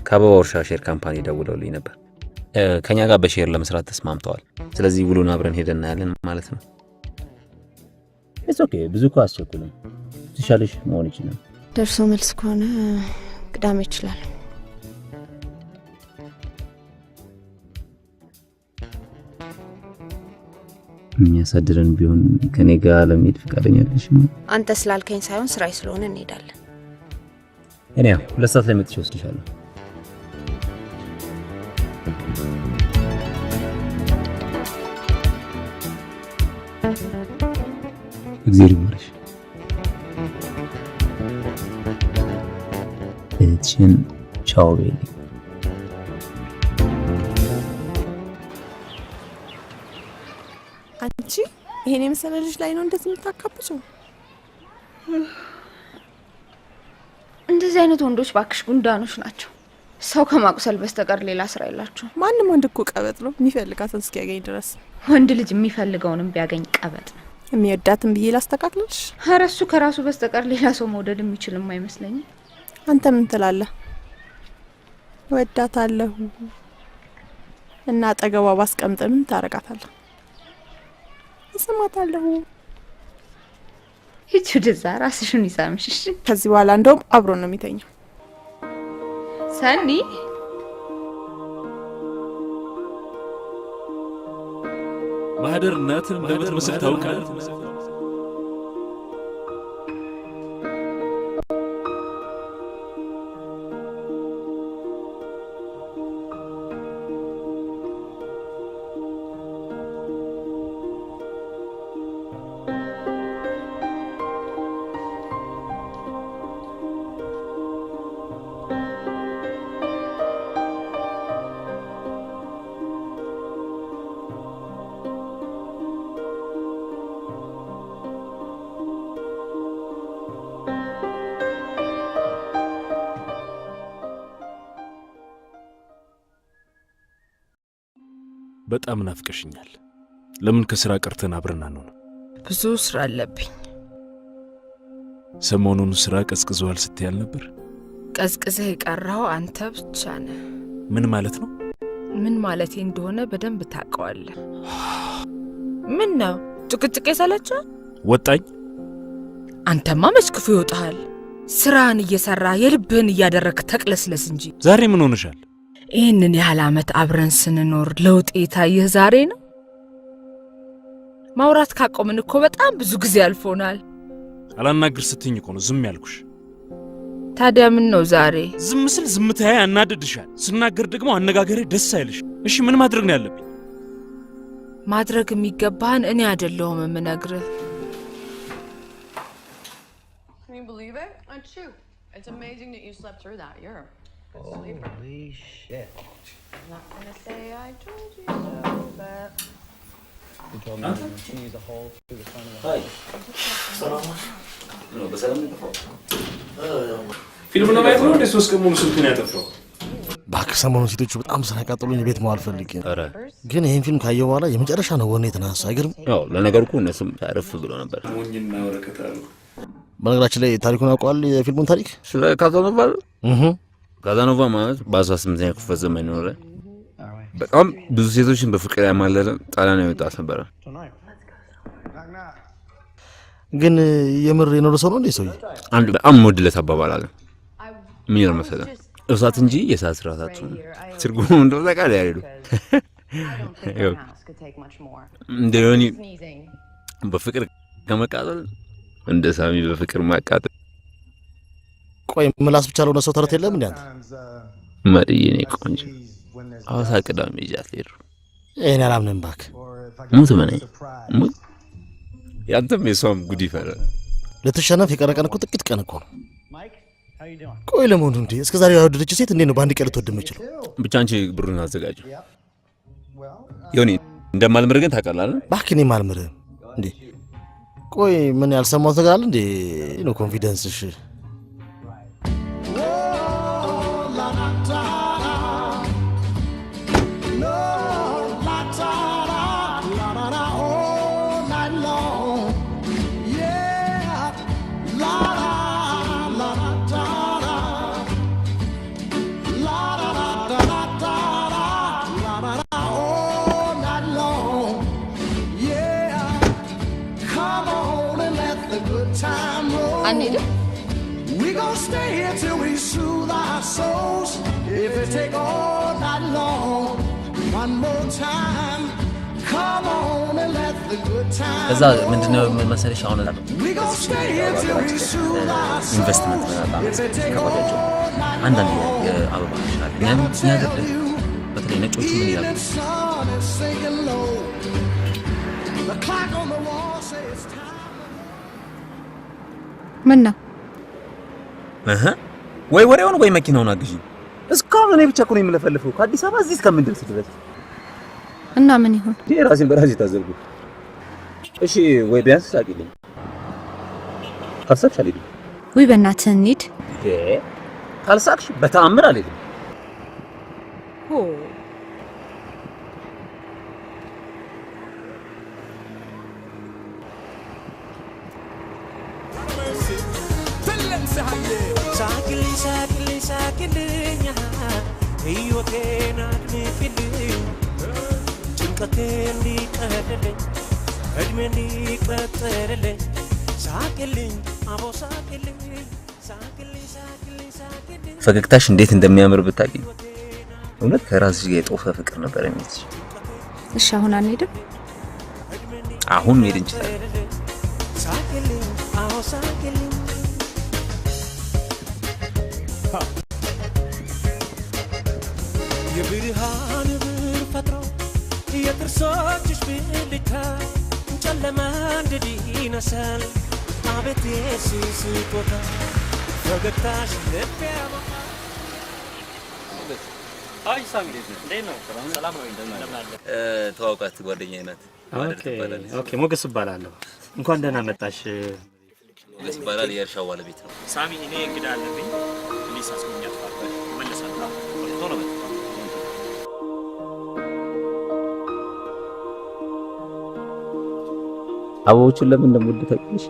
ከአበባ እርሻ ሼር ካምፓኒ ደውለውልኝ ነበር። ከኛ ጋር በሼር ለመስራት ተስማምተዋል። ስለዚህ ውሉን አብረን ሄደን እናያለን ማለት ነው። ኦኬ፣ ብዙ እኮ አስቸኩልም። ትሻለሽ መሆን ይችላል። ደርሶ መልስ ከሆነ ቅዳሜ ይችላል። የሚያሳድረን ቢሆን ከኔ ጋር ለመሄድ ፈቃደኛ ነሽ? አንተ ስላልከኝ ሳይሆን ስራይ ስለሆነ እንሄዳለን። እኔ 2 ሰዓት ላይ መጥቼ ወስድሻለሁ። እግዚአብሔር ይመስገን። እቺን ቻው ቤሊ። አንቺ ይሄን የመሰለ ልጅ ላይ ነው እንደዚህ የምታካብጪው? እንደዚህ አይነት ወንዶች ባክሽ ጉንዳኖች ናቸው። ሰው ከማቁሰል በስተቀር ሌላ ስራ የላቸው። ማንም ወንድ እኮ ቀበጥ ነው፣ የሚፈልጋትን እስኪያገኝ ድረስ። ወንድ ልጅ የሚፈልገውንም ቢያገኝ ቀበጥ ነው። የሚወዳትን ብዬ ላስተካክልሽ? ኧረ እሱ ከራሱ በስተቀር ሌላ ሰው መውደድ የሚችልም አይመስለኝም። አንተ ምን ትላለህ? ወዳታለሁ እና አጠገቧ ባስቀምጥ ምን ታረጋታለህ? እሰማታለሁ። ሂጂ ወደዛ ራስሽን ይሳምሽ። ከዚህ በኋላ እንደውም አብሮ ነው የሚተኛው። ሰኒ ማህደር እናትን እንደምትመስል ታውቃለህ? በጣም ናፍቀሽኛል። ለምን ከስራ ቀርተን አብረን አንሆን? ብዙ ስራ አለብኝ። ሰሞኑን ስራ ቀዝቅዟል ስትያል ነበር። ቀዝቅዘህ የቀረው አንተ ብቻ ነህ። ምን ማለት ነው? ምን ማለቴ እንደሆነ በደንብ ታውቀዋለህ። ምን ነው ጭቅጭቅ የሰለቸ? ወጣኝ። አንተማ መች ክፉ ይወጣሃል። ስራን እየሰራ የልብህን እያደረክ ተቅለስለስ እንጂ። ዛሬ ምን ሆነሻል? ይህንን ያህል ዓመት አብረን ስንኖር ለውጥ የታየህ ዛሬ ነው? ማውራት ካቆምን እኮ በጣም ብዙ ጊዜ አልፎናል። አላናግር ስትኝ እኮ ነው ዝም ያልኩሽ። ታዲያ ምን ነው ዛሬ? ዝም ስል ዝምታዬ ያናድድሻል፣ ስናገር ደግሞ አነጋገሬ ደስ አይልሽ። እሺ ምን ማድረግ ነው ያለብኝ? ማድረግ የሚገባህን እኔ አይደለሁም የምነግርህ። Can you believe it? That's true. It's amazing that you slept through that. You're a good sleeper. Holy shit. I'm not gonna say I told you so, but... You told me you sneeze a hole through the front of the house. No, በሰላም ነው ተፈው። ፊልም ነው ማየት ነው እንደ 3 ቀን ሙሉ ስልኩን ያጠፋው። እባክህ ሰሞኑን ሴቶቹ በጣም ስላቃጠሉኝ ቤት መዋል ፈልጌ ነው። ግን ይሄን ፊልም ካየው በኋላ የመጨረሻ ነው ወኔ የተነሳ። አይገርም? ያው ለነገሩ እኮ እነሱም ታረፍ ብሎ ነበር። ሞኝና ወረቀት አሉ። በነገራችን ላይ ታሪኩን ያውቀዋል? የፊልሙን ታሪክ ስለ ካዛኖቫ ካዛኖቫ ማለት በ18ኛው ክፍለ ዘመን ኖረ። በጣም ብዙ ሴቶችን በፍቅር ያማለለ ጣሊያን የወጣት ነበረ። ግን የምር የኖረ ሰው ነው እንዴ? ሰውዬ አንድ በጣም ሞድለት አባባል አለ። ምን ይላል መሰለህ? እሳት እንጂ የእሳት ራሳቱ ትርጉሙ እንደው ታውቃለህ ያለው እንደሆነ በፍቅር ከመቃጠል እንደ ሳሚ በፍቅር ማቃጠል። ቆይ ምላስ ብቻ ለሆነ ሰው ተረት የለም እንዴ? አንተ ማዲዬ ቆንጆ አዋሳ ቅዳሜ ይዣት ልሄድ። እኔ አላምንም እባክህ። ሙት በነኝ ሙት። ያንተም የሷም ጉድ ይፈራ። ለተሸነፍ የቀረቀን እኮ ጥቂት ቀን እኮ ነው። ቆይ ለሞንዱ እንዴ እስከ ዛሬ ያወደደች ሴት እንዴ ነው በአንድ ቀን ልትወድ የምችለው? ብቻ አንቺ ብሩን አዘጋጁ። ዮኒ እንደማልምር ግን ታውቃለህ አይደል? እባክህ እኔ ማልምርህ እንዴ። ቆይ ምን ያልሰማሁት ነገር አለ እንዴ? ነው ኮንፊደንስሽ We gon' stay here till we soothe our souls. If it take all night long, one more time, come on and let the good times. ከዛ ምንድነው መሰለሽ አሁን We gon' stay here till we soothe our souls. ኢንቨስትመንት በጣም ስለማደርገው አንዳንድ የአበባ ሻል ያገደ በተለይ ነጮቹ ምን ይላሉ? The clock on the wall says time. ምን ነው ወይ ወሬውን ወይ መኪናውን አግዢ። እስካሁን እኔ ብቻ እኮ ነው የምለፈልፈው ከአዲስ አበባ እዚህ እስከምንደርስ ድረስ። እና ምን ይሁን? ራሴን በራሴ ታዘብኩ። እሺ ወይ ቢያንስ ሳቂልኝ። ካልሳቅሽ አልሄድም። ወይ በእናትህ እንሂድ። ካልሳቅሽ በተአምር አልሄድም። ሳቅልኝ ሳቅልኝ ሳቅልኝ ሕይወቴን አድምቅልኝ ጭንቀቴ እንዲቀልልኝ እድሜ እንዲቀጥልልኝ ሳቅልኝ አቦ ሳቅልኝ ሳቅልኝ ሳቅልኝ ሳቅልኝ ፈገግታሽ እንዴት እንደሚያምር ብታቂ እውነት ከራስሽ ጋር የጦፈ ፍቅር ነበር የሚልሽ። እሺ አሁን አንሄድም? አሁን መሄድ እንችላለን። ሳቅልኝ አቦ ሳቅልኝ የብርሃን ብር ፈጥሮ የጥርሶችሽ ብልታ ጨለማ እንድዲ ይነሳል አቤት የሱስ ስጦታ ፈገግታሽ ልብ ያሞቃል። አይ ሳሚ እንዴት ነው? ሰላም ነው? እንደምን አለ? ተዋውቃት ጓደኛዬ ናት። ኦኬ ሞገስ እባላለሁ። እንኳን ደህና መጣሽ። ሞገስ ይባላል። የእርሻው ባለቤት ነው። ሳሚ እኔ እንግዳ አለብኝ። እኔ ሳስቆኛት ፋፋ መለሳለሁ። ቶሎ በል። አበቦቹን ለምን እንደምወድ ታውቂያለሽ?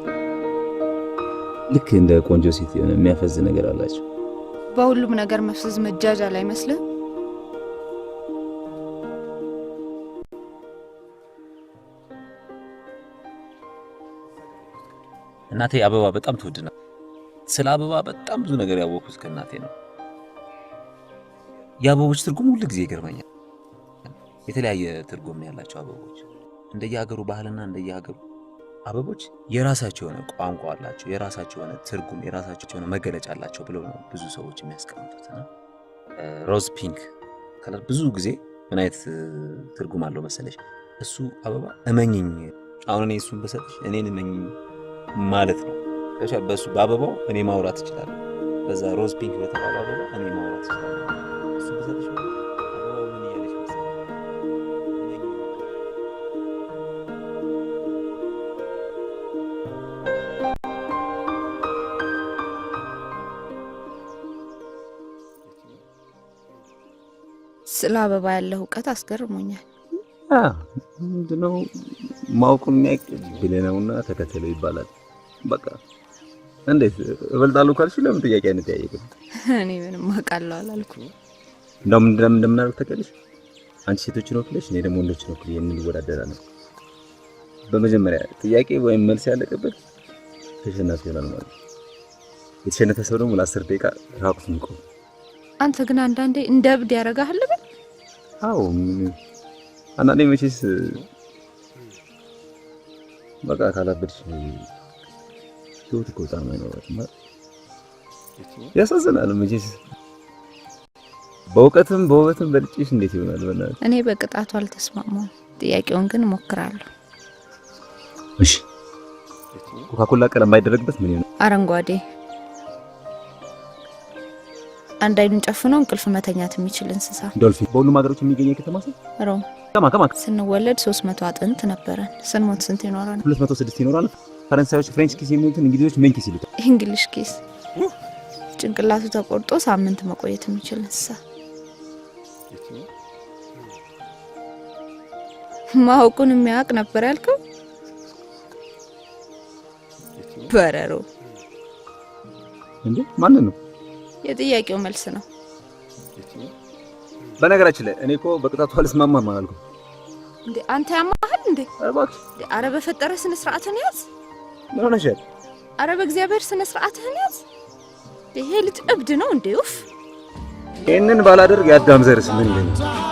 ልክ እንደ ቆንጆ ሴት የሆነ የሚያፈዝ ነገር አላቸው። በሁሉም ነገር መፍዘዝ መጃጃል አይመስልም? እናቴ አበባ በጣም ትወድ ነው። ስለ አበባ በጣም ብዙ ነገር ያወቅኩት ከእናቴ ነው። የአበቦች ትርጉም ሁሉ ጊዜ ይገርመኛል። የተለያየ ትርጉም ያላቸው አበቦች እንደየሀገሩ ባህልና እንደየሀገሩ አበቦች የራሳቸው የሆነ ቋንቋ አላቸው፣ የራሳቸው የሆነ ትርጉም፣ የራሳቸው የሆነ መገለጫ አላቸው ብለው ነው ብዙ ሰዎች የሚያስቀምጡት። እና ሮዝ ፒንክ ከለር ብዙ ጊዜ ምን አይነት ትርጉም አለው መሰለሽ? እሱ አበባ እመኝኝ፣ አሁን እኔ እሱን በሰጥሽ እኔን እመኝኝ ማለት ነው። በሱ በአበባው እኔ ማውራት እችላለሁ። በዛ ሮዝ ፒንክ በተባለው አበባ እኔ ማውራት እችላለሁ። እሱ በሰጥሽ አበባው ምን እያለሽ መሰለሽ? ስለ አበባ ያለው እውቀት አስገርሞኛል። ምንድነው ማውቁን የሚያውቅ ብለነውና ተከተለው ይባላል። በቃ እንዴት እበልጣለሁ ካልሽ ለምን ጥያቄ አንጠያየቅም? እኔ ምንም አውቃለሁ አላልኩም። እንደውም እንደምናደርግ ታውቂያለሽ? አንቺ ሴቶችን ወክለሽ እኔ ደግሞ ወንዶችን ወክዬ እንወዳደራለን። በመጀመሪያ ጥያቄ ወይም መልስ ያለቀበት ተሸናፊ ይሆናል ማለት ነው። የተሸነፈ ሰው ደግሞ ለ10 ደቂቃ ራቁቱን ይቆም። አንተ ግን አንዳንዴ እንደ እብድ ያደርጋል አይደል? አዎ አንዳንዴ መቼስ በቃ ካላበድሽ ህይወት እኮ በጣም አይኖርም። ያሳዝናል። መቼስ በእውቀትም በውበትም በልጭሽ እንዴት ይሆናል? በእናትህ እኔ በቅጣቱ አልተስማማም። ጥያቄውን ግን እሞክራለሁ። እሺ ኮካኮላ ቀለም ባይደረግበት ምን ይሆናል? አረንጓዴ። አንድ አይኑን ጨፍኖ እንቅልፍ መተኛት የሚችል እንስሳ ዶልፊን። በሁሉም ሀገሮች የሚገኝ የከተማ ሰው ሮም። ከማ ስንወለድ 300 አጥንት ነበረን። ስንሞት ስንት ይኖራል? 206 ይኖራል። ፈረንሳዮች ፍሬንች ኪስ የሚሉትን እንግሊዞች ሜን ኪስ ይሉታል። እንግሊሽ ኪስ። ጭንቅላቱ ተቆርጦ ሳምንት መቆየት የሚችል እንስሳ ማወቁን የሚያውቅ ነበር ያልከው? በረሮ። እንዴ ማን ነው? የጥያቄው መልስ ነው። በነገራችን ላይ እኔ እኮ በቅጣቱ አልስማማም አላልኩም። እንዴ አንተ ያማሃል እንዴ? እባክህ አረ በፈጠረ ስነ ስርዓትን ያዝ። ምን ሆነሻል? አረ በእግዚአብሔር ስነ ስርዓትን ያዝ። ይሄ ልጅ እብድ ነው እንዴ? ኡፍ ይሄንን ባላደርግ ያዳም ዘርስ ምን ይለኛል?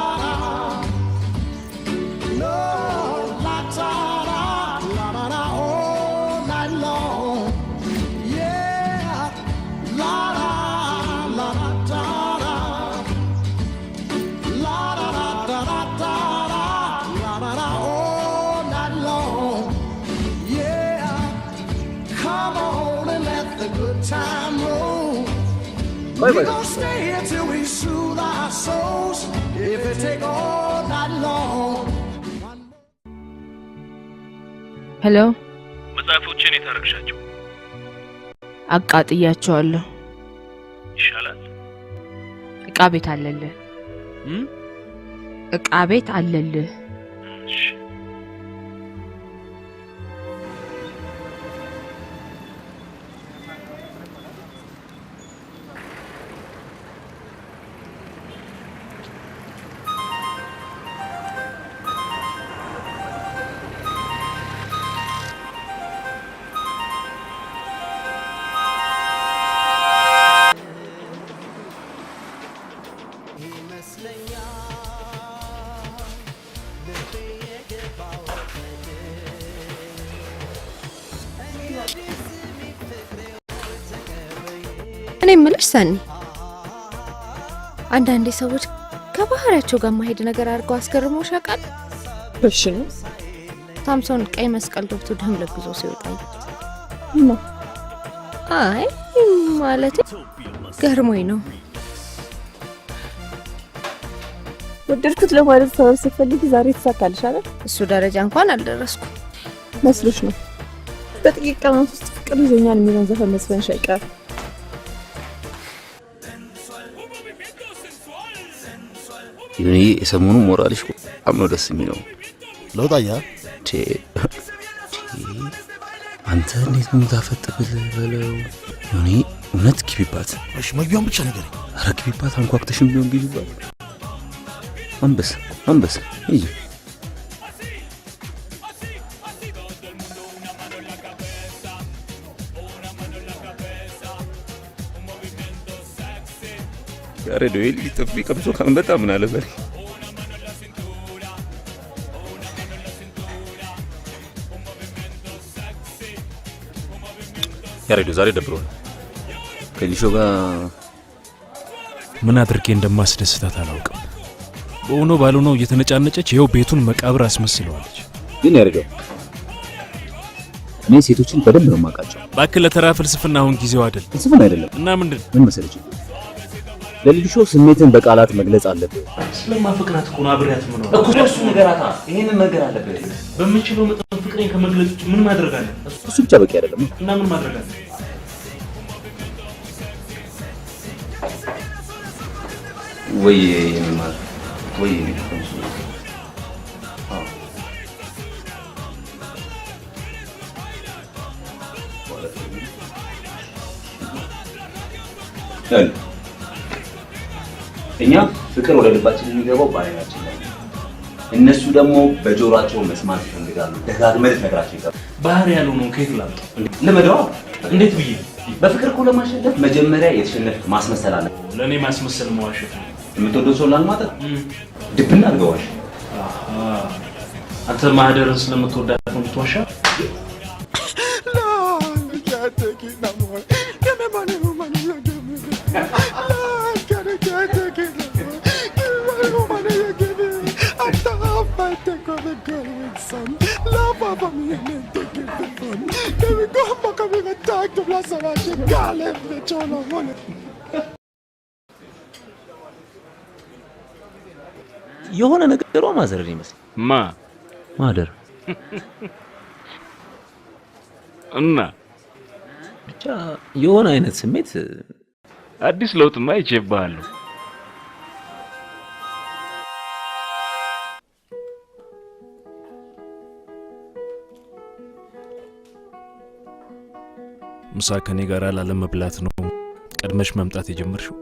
We gon' stay here till we soothe our souls. If it take all night long. ሄሎ፣ መጽሐፎችን የታረክሻቸው? አቃጥያቸዋለሁ። ይሻላል። እቃ ቤት አለልህ። እቃ ቤት አለልህ። እሺ እኔ የምልሽ ሰኒ፣ አንዳንዴ ሰዎች ከባህሪያቸው ጋር ማሄድ ነገር አድርገው አስገርሞሽ ያውቃል? እሺ ነው ሳምሶን ቀይ መስቀል ገብቶ ደም ለግዞ ሲወጣ ነው። አይ ማለት ገርሞኝ ነው። ወደድኩት ለማለት ሰበብ ስትፈልጊ ዛሬ ተሳካልሽ አይደል? እሱ ደረጃ እንኳን አልደረስኩም መስሎሽ ነው። በጥቂት ቀናት ውስጥ ፍቅር ይዞኛል የሚለውን ዘፈን መስፈንሽ አይቀርም። ይሄ የሰሞኑ ሞራልሽ በጣም ነው ደስ የሚለው። ለውጣያ አንተ እንዴት ነው ታፈጥብል በለው። እኔ እውነት ግቢባት። እሺ መግቢያውን ብቻ ነገር ኧረ ግቢባት፣ አንኳኩተሽም ቢሆን ግቢባት። አንበስ ይሄ ያሬዶ ይልጥፍ ቀምሶ ካንበጣ ምን አለ በል። ያሬዶ ዛሬ ደብሮኝ ከሊሾ ጋር ምን አድርጌ እንደማስደስታት አላውቅም። በሆነ ባልሆነው እየተነጫነጨች ይሄው ቤቱን መቃብር አስመስለዋለች። ግን ያሬዶ እኔ ሴቶችን በደንብ ነው የማውቃቸው። እባክህ ለተራ ፍልስፍና አሁን ጊዜው አይደለም። ፍልስፍና አይደለም እና ምን መሰለች፣ ለልጆ ስሜትን በቃላት መግለጽ አለብህ። ስለማፈቅራት እኮ ነው አብሬያት ምን ነው እኮ እሱ ነገራታ ይሄንን ነገር አለብህ። በምንችለው መጠን ፍቅሬን ከመግለጽ ውጭ ምን ማድረግ አለ? እሱ ብቻ በቂ አይደለም። እና ምን ማድረግ አለ? ወይ የሚማር ወይ የሚቆንሱ እኛ ፍቅር ወደ ልባችን የሚገባው ባይናችን ላይ፣ እነሱ ደግሞ በጆሮአቸው መስማት ይፈልጋሉ። ደጋግመህ ነግራቸው ይገባል። ባህሪ ያለው ነው። ከየት ላምጣ? ለመደዋ እንዴት ብዬ? በፍቅር እኮ ለማሸነፍ መጀመሪያ የተሸነፍክ ማስመሰል አለ። ለኔ ማስመሰል መዋሸት ነው። የምትወደው ሰው ላልማጠት ድብና አድርገዋሽ። አንተ ማህደርን ስለምትወዳት ነው የምትዋሻ? የሆነ ነገሯ ማዘርን ይመስል ማደር እና ብቻ የሆነ አይነት ስሜት አዲስ ለውጥማ ይቼባለሁ። ምሳ ከኔ ጋር ላለመብላት ነው ቀድመሽ መምጣት የጀመርሽው?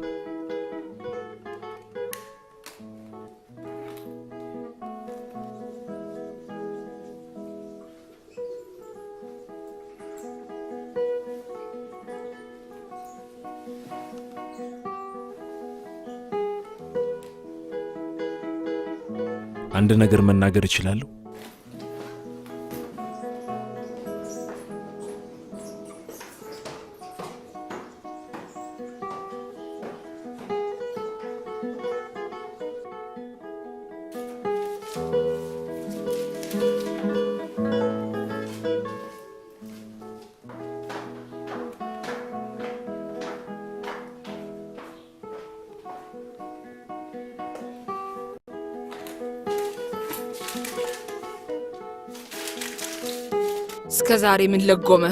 አንድ ነገር መናገር እችላለሁ? እስከ ዛሬ ምን ለጎመ?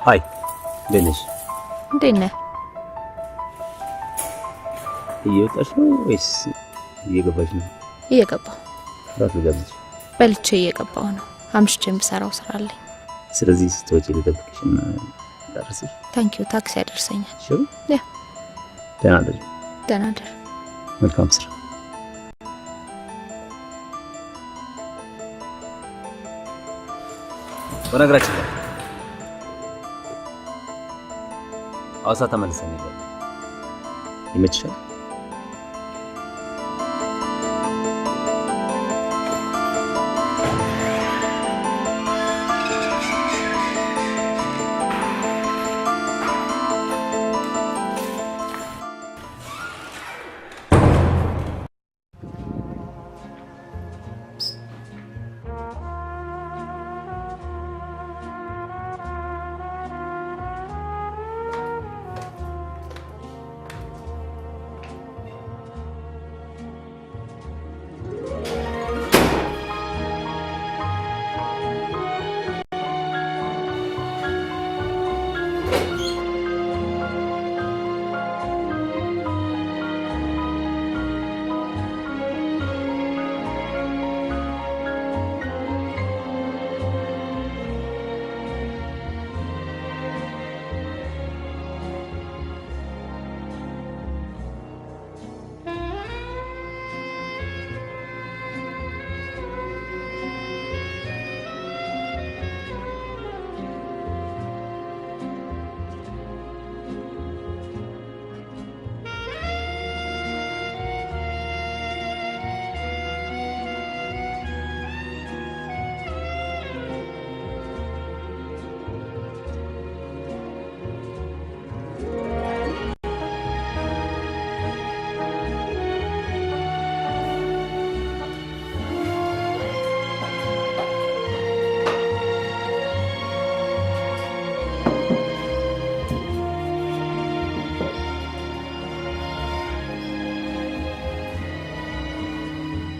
ሃይ ደነሽ እንደነ እየወጣሽ ነው ወይስ እየገባሽ ነው? እየገባሁ። ራስ ልጋብዝሽ? በልቼ እየገባሁ ነው። አምሽቼም ብሰራው ስራ አለኝ። ስለዚህ ስትወጪ ልጠብቅሽና ዳርሰሽ። ታንክ ዩ። ታክሲ ያደርሰኛል። ሹር ያ ደህና ደር። ደህና ደር። መልካም ስራ። በነገራችን ላይ ሐዋሳ ተመልሰን ነበር። ይመችሻል?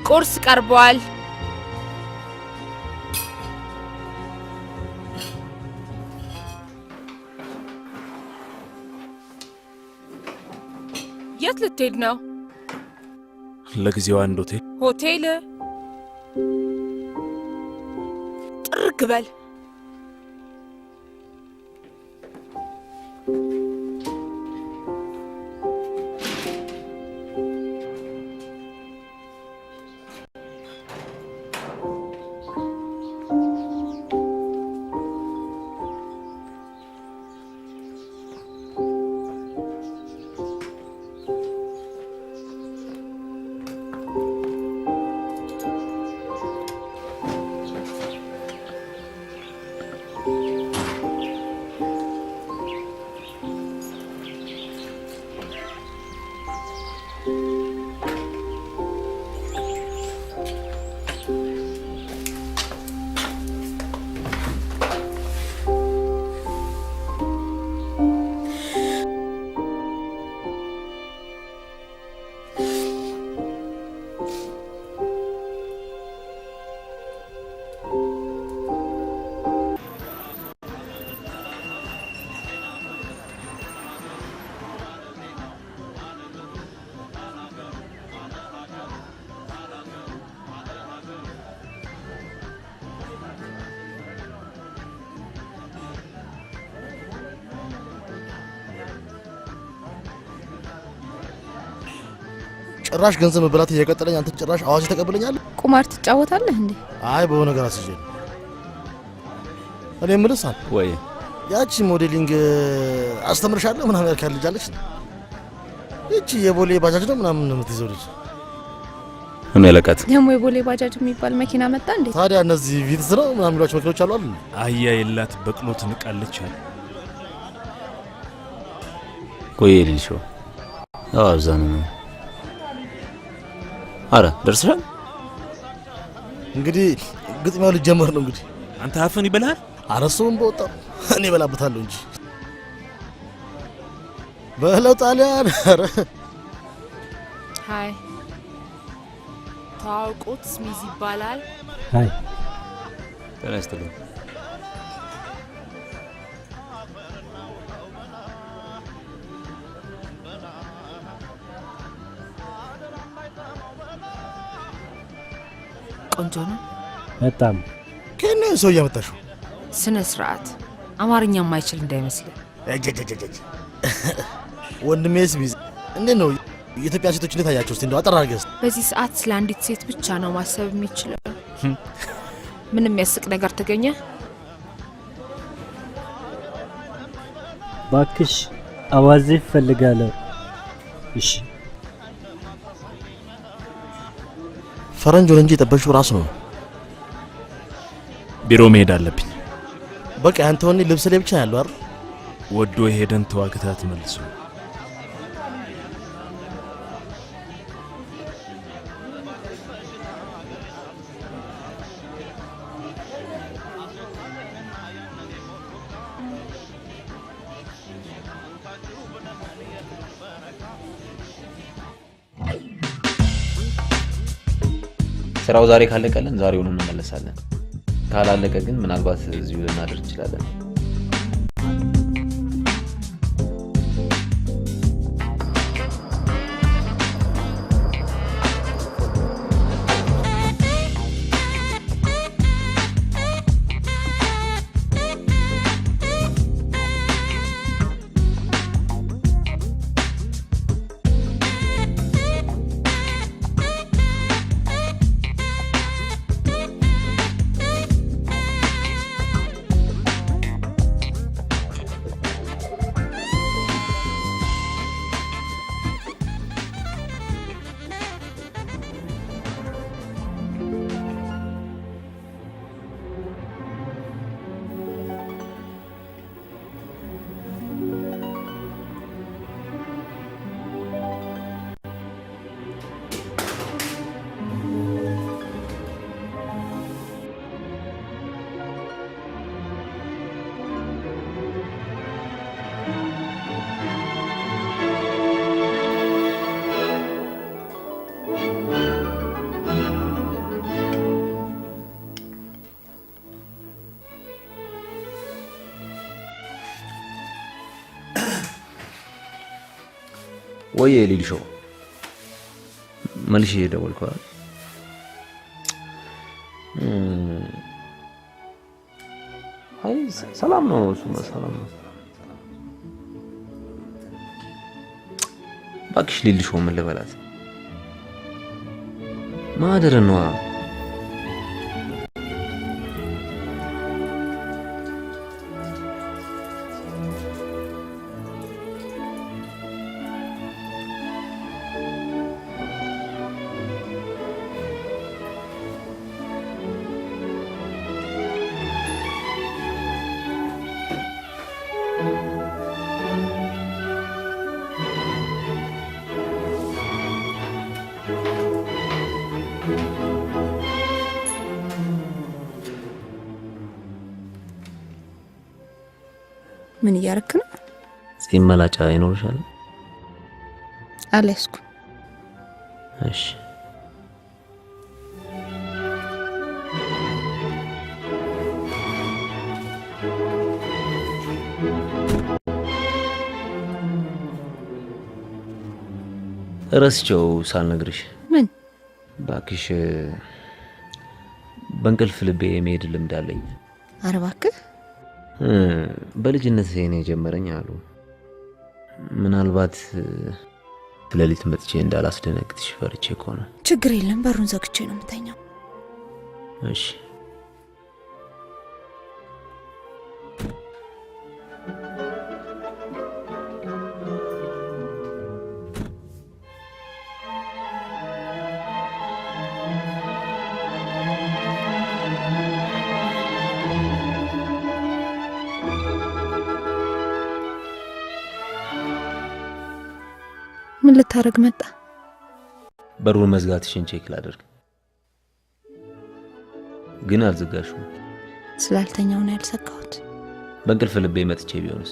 ቁርስ ቀርቧል። የት ልትሄድ ነው? ለጊዜው አንድ ሆቴል። ጥርግ በል። ጭራሽ ገንዘብ መብላት እየቀጠለኝ አንተ ጭራሽ አዋጅ ተቀበለኛለህ። ቁማር ትጫወታለህ እንዴ? አይ በሆነ ነገር አስይዤ ነው። እኔ የምልህ ሳም ወይ ያቺ ሞዴሊንግ አስተምርሻለሁ ምናምን ያልካል ልጅ አለች። እቺ የቦሌ ባጃጅ ነው ምናምን የምትይዘው ልጅ ምን ያለቃት ደግሞ የቦሌ ባጃጅ የሚባል መኪና መጣ እንዴ? ታዲያ እነዚህ ቪትስ ነው ምናምን የሚሏቸው መኪኖች አሉ አይደል? አህያ የላት በቅሎ ትንቃለች አለ። ቆይ ልጅ አዛኑ ነው። አረ ደርሰሻል? እንግዲህ ግጥሚያው ሊጀመር ነው። እንግዲህ አንተ አፈን ይበላል። አረሱን በወጣ እኔ በላበታለሁ እንጂ በለው ጣሊያን። አረ ሃይ ታውቁት ስሚዝ ይባላል። ሃይ ተነስተልኝ። ቆንጆ ነው በጣም። ከኔ ሰው ያመጣሽው ስነ ስርዓት አማርኛ የማይችል እንዳይመስል። ወንድሜ ስሚዝ እንዴት ነው የኢትዮጵያ ሴቶች እንዴት አያቸው? እስቲ እንደው አጠር አድርገህ። በዚህ ሰዓት ስለ አንዲት ሴት ብቻ ነው ማሰብ የሚችለው። ምንም የሚያስቅ ነገር ተገኘ? ባክሽ አዋዜ ፈልጋለሁ። እሺ ፈረንጅ ወንጂ የጠበሽው ራስ ነው። ቢሮ መሄድ አለብኝ። በቃ አንተ ወኔ ልብስ ላይ ብቻ ያለው አይደል? ወዶ ሄደን ተዋግታት መልሶ ስራው ዛሬ ካለቀልን ዛሬውን እንመለሳለን። ካላለቀ ግን ምናልባት እዚሁ ልናድር እንችላለን። ወይ ሊልሾ መልሼ ደወልኩ። አይ ሰላም ነው፣ እሱማ ሰላም ነው። እባክሽ ሊልሾ ምን ልበላት? ማደር ነው። ምን እያረክ ነው? ጺም መላጫ ይኖርሻል? አለስኩ። እሺ ረስቸው ሳልነግርሽ። ምን? ባክሽ በእንቅልፍ ልቤ የመሄድ ልምድ አለኝ። ኧረ እባክህ በልጅነት ነው የጀመረኝ አሉ። ምናልባት ሌሊት መጥቼ እንዳላስደነግጥሽ ፈርቼ እኮ ነው። ችግር የለም፣ በሩን ዘግቼ ነው የምተኛው። እሺ ምን ልታረግ መጣ? በሩን መዝጋትሽን ቼክ ላደርግ። ግን አልዘጋሽም። ስላልተኛው ነው ያልዘጋሁት። በእንቅልፍ ልቤ መጥቼ ቢሆንስ?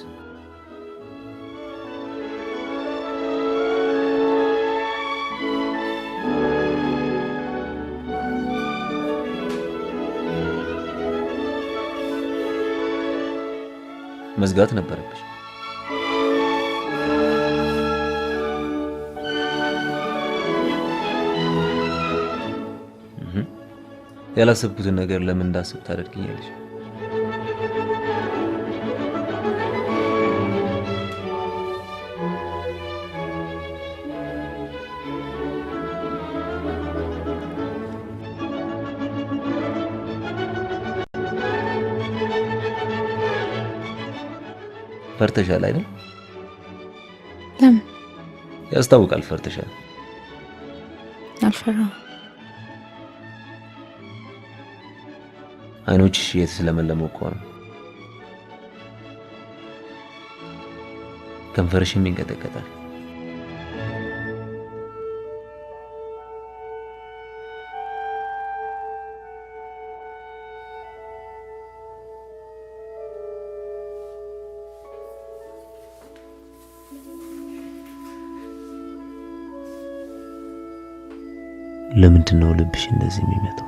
መዝጋት ነበረብሽ። ያላሰብኩትን ነገር ለምን እንዳስብ ታደርጊኛለሽ? ፈርተሻል አይደል? ለምን? ያስታውቃል ፈርተሻል። አልፈራም። አይኖችሽ የተስለመለሙ እኮ ነው። ከንፈርሽም ይንቀጠቀጣል። ለምንድን ነው ልብሽ እንደዚህ የሚመታው?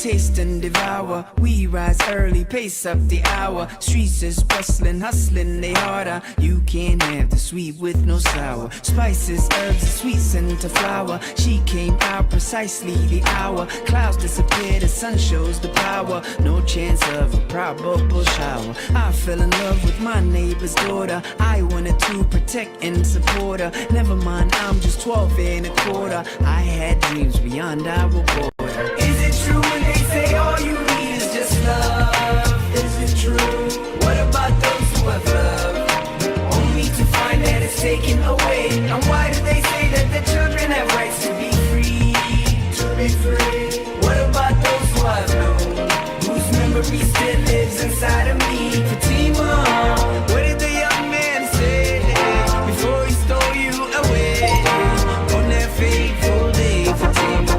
Taste and devour. We rise early, pace up the hour. Streets is bustling, hustling, they harder. You can't have the sweet with no sour. Spices, herbs, and sweet scent of flower. She came out precisely the hour. Clouds disappear, the sun shows the power. No chance of a probable shower. I fell in love with my neighbor's daughter. I wanted to protect and support her. Never mind, I'm just 12 and a quarter. I had dreams beyond our border. Is it true when they say all you need is just love? Is it true? What about those who have love? Only to find that it's taken away. And why do they say that the children have rights to be free? To be free. What about those who I've known, whose memory still lives inside of me? Fatima, what did the young man say before he stole you away on that fateful day? Fatima.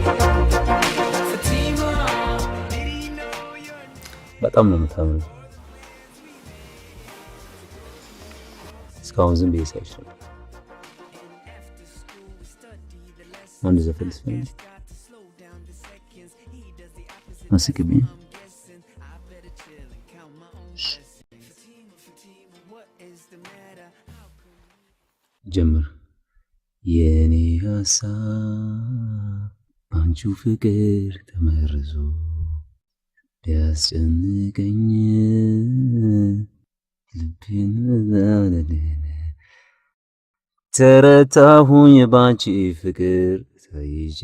በጣም ነው የምታምረው። እስካሁን ዝም ብዬ ሳይሽ ነው። አንድ ዘፈን ልስፈን። አስቂብኝ። ጀምር። የኔ ሀሳብ ባንቺው ፍቅር ተመርዞ ቢያስጨንቀኝ ልቤን ዛለለነ ተረታሁኝ ባንቺ ፍቅር ተይዤ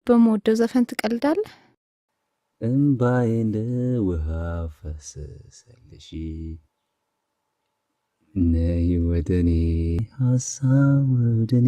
በመወደው ዘፈን ትቀልዳለህ? እምባዬ እንደ ውሃ ፈሰሰልሽ ነይ ወደኔ ሀሳብ ወደኔ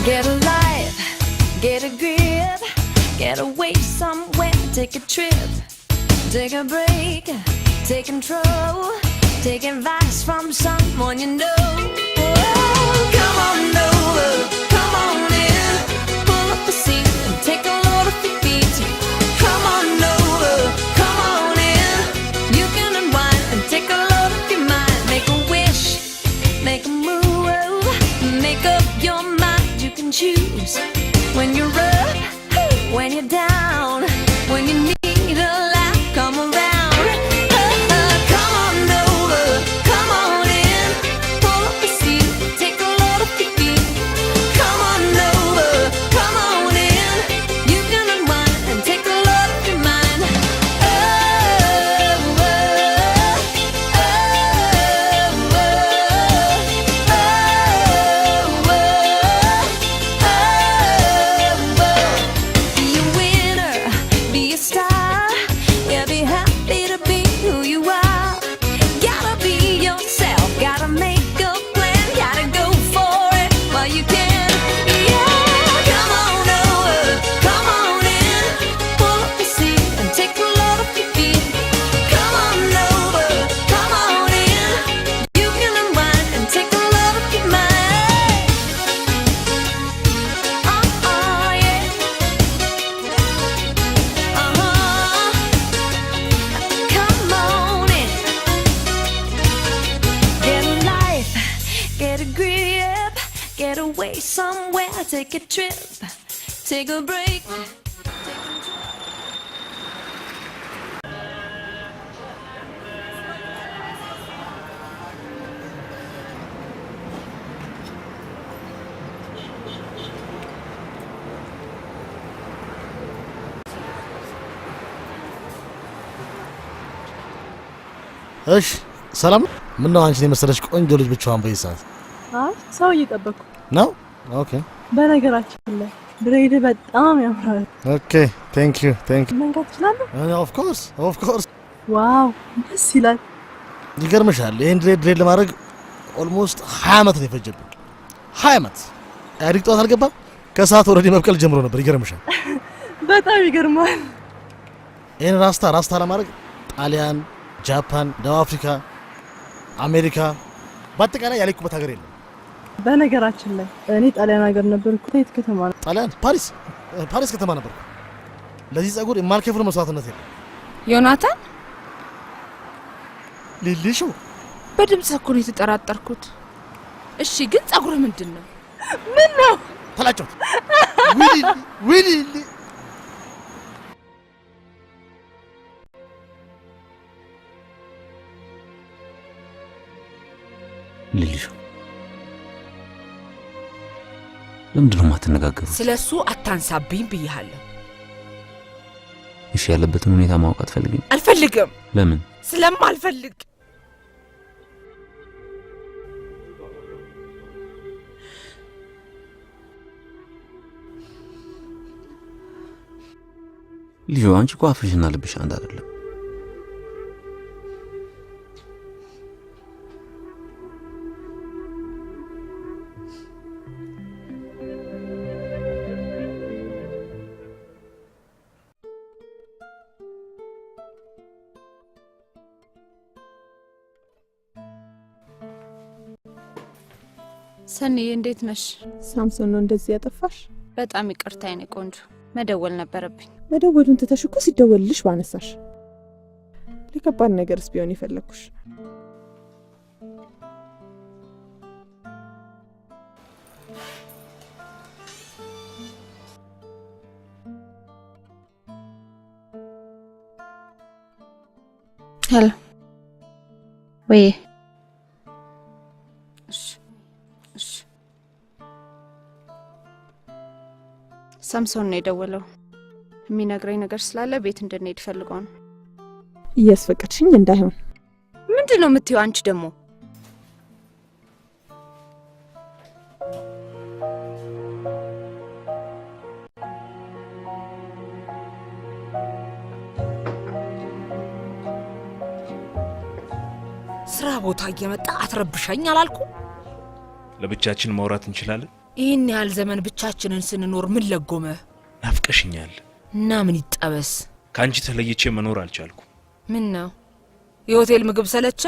Get a life, get a grip, get away somewhere, take a trip, take a break, take control, take advice from someone you know. Oh, come on over, come on in, pull up the seat and take a load off your feet. Come on over, come on in, you can unwind and take a load off your mind. Make a wish, make a move, make up your mind. You can choose when you're up, when you're down, when you need a laugh, come around. Come on over, come on in, pull up the seat, take a load off your feet. Come on over, come on in, you can unwind and take a load off your mind. Be a winner, away somewhere, take a trip, take a break. እሺ ሰላም ምን ነው አንቺ የመሰለሽ ቆንጆ ልጅ ብቻዋን በይሳት አይ ሰው እየጠበቅኩ ነው ኦኬ በነገራችን ላይ ድሬድ በጣም ያምራል ኦኬ ቴንክ ዩ መንገድ ትችላለህ ኦፍ ኮርስ ዋው ደስ ይላል ይገርምሻል ይሄን ድሬድ ለማድረግ ኦልሞስት 20 አመት ነው የፈጀብኝ 20 አመት አሪክ ጧት አልገባም ከሰዓት ኦሬዲ መብቀል ጀምሮ ነበር ይገርምሻል በጣም ይገርማል ይሄን ራስታ ለማድረግ ጣሊያን ጃፓን ደቡብ አፍሪካ አሜሪካ በአጠቃላይ ያለኩበት ሀገር የለም በነገራችን ላይ እኔ ጣሊያን ሀገር ነበርኩ የት ከተማ ነው ጣሊያን ፓሪስ ከተማ ነበርኩ ለዚህ ጸጉር የማልከፍለው መስዋዕትነት የለም ዮናታን ሊሊሹ በድምጽ እኮ ነው የተጠራጠርኩት እሺ ግን ጸጉር ምንድነው ምን ነው ተላጨው ዊሊ ልልሹ ለምንድነው ማትነጋገሩ ስለሱ አታንሳብኝ ብያለሁ እሺ ያለበትን ሁኔታ ማወቅ አልፈልግም ለምን ስለማልፈልግ ልዩ አንቺ እኮ አፍሽና ልብሽ አንድ አይደለም ሰኒ እንዴት ነሽ ሳምሶን ነው እንደዚህ ያጠፋሽ በጣም ይቅርታ የኔ ቆንጆ መደወል ነበረብኝ መደወሉን ተተሽኮ ሲደወልልሽ ባነሳሽ ለከባድ ነገርስ ቢሆን ይፈልኩሽ ሄሎ ወይ ሳምሶን ነው የደወለው የሚነግረኝ ነገር ስላለ ቤት እንድንሄድ ፈልገው ነው እያስፈቀድሽኝ እንዳይሆን ምንድነው የምትይው አንቺ ደግሞ ስራ ቦታ እየመጣ አትረብሻኝ አላልኩ ለብቻችን ማውራት እንችላለን ይሄን ያህል ዘመን ብቻችንን ስንኖር ምን ለጎመ ናፍቀሽኛል እና ምን ይጣበስ ካንቺ ተለይቼ መኖር አልቻልኩም ምን ነው የሆቴል ምግብ ሰለቸ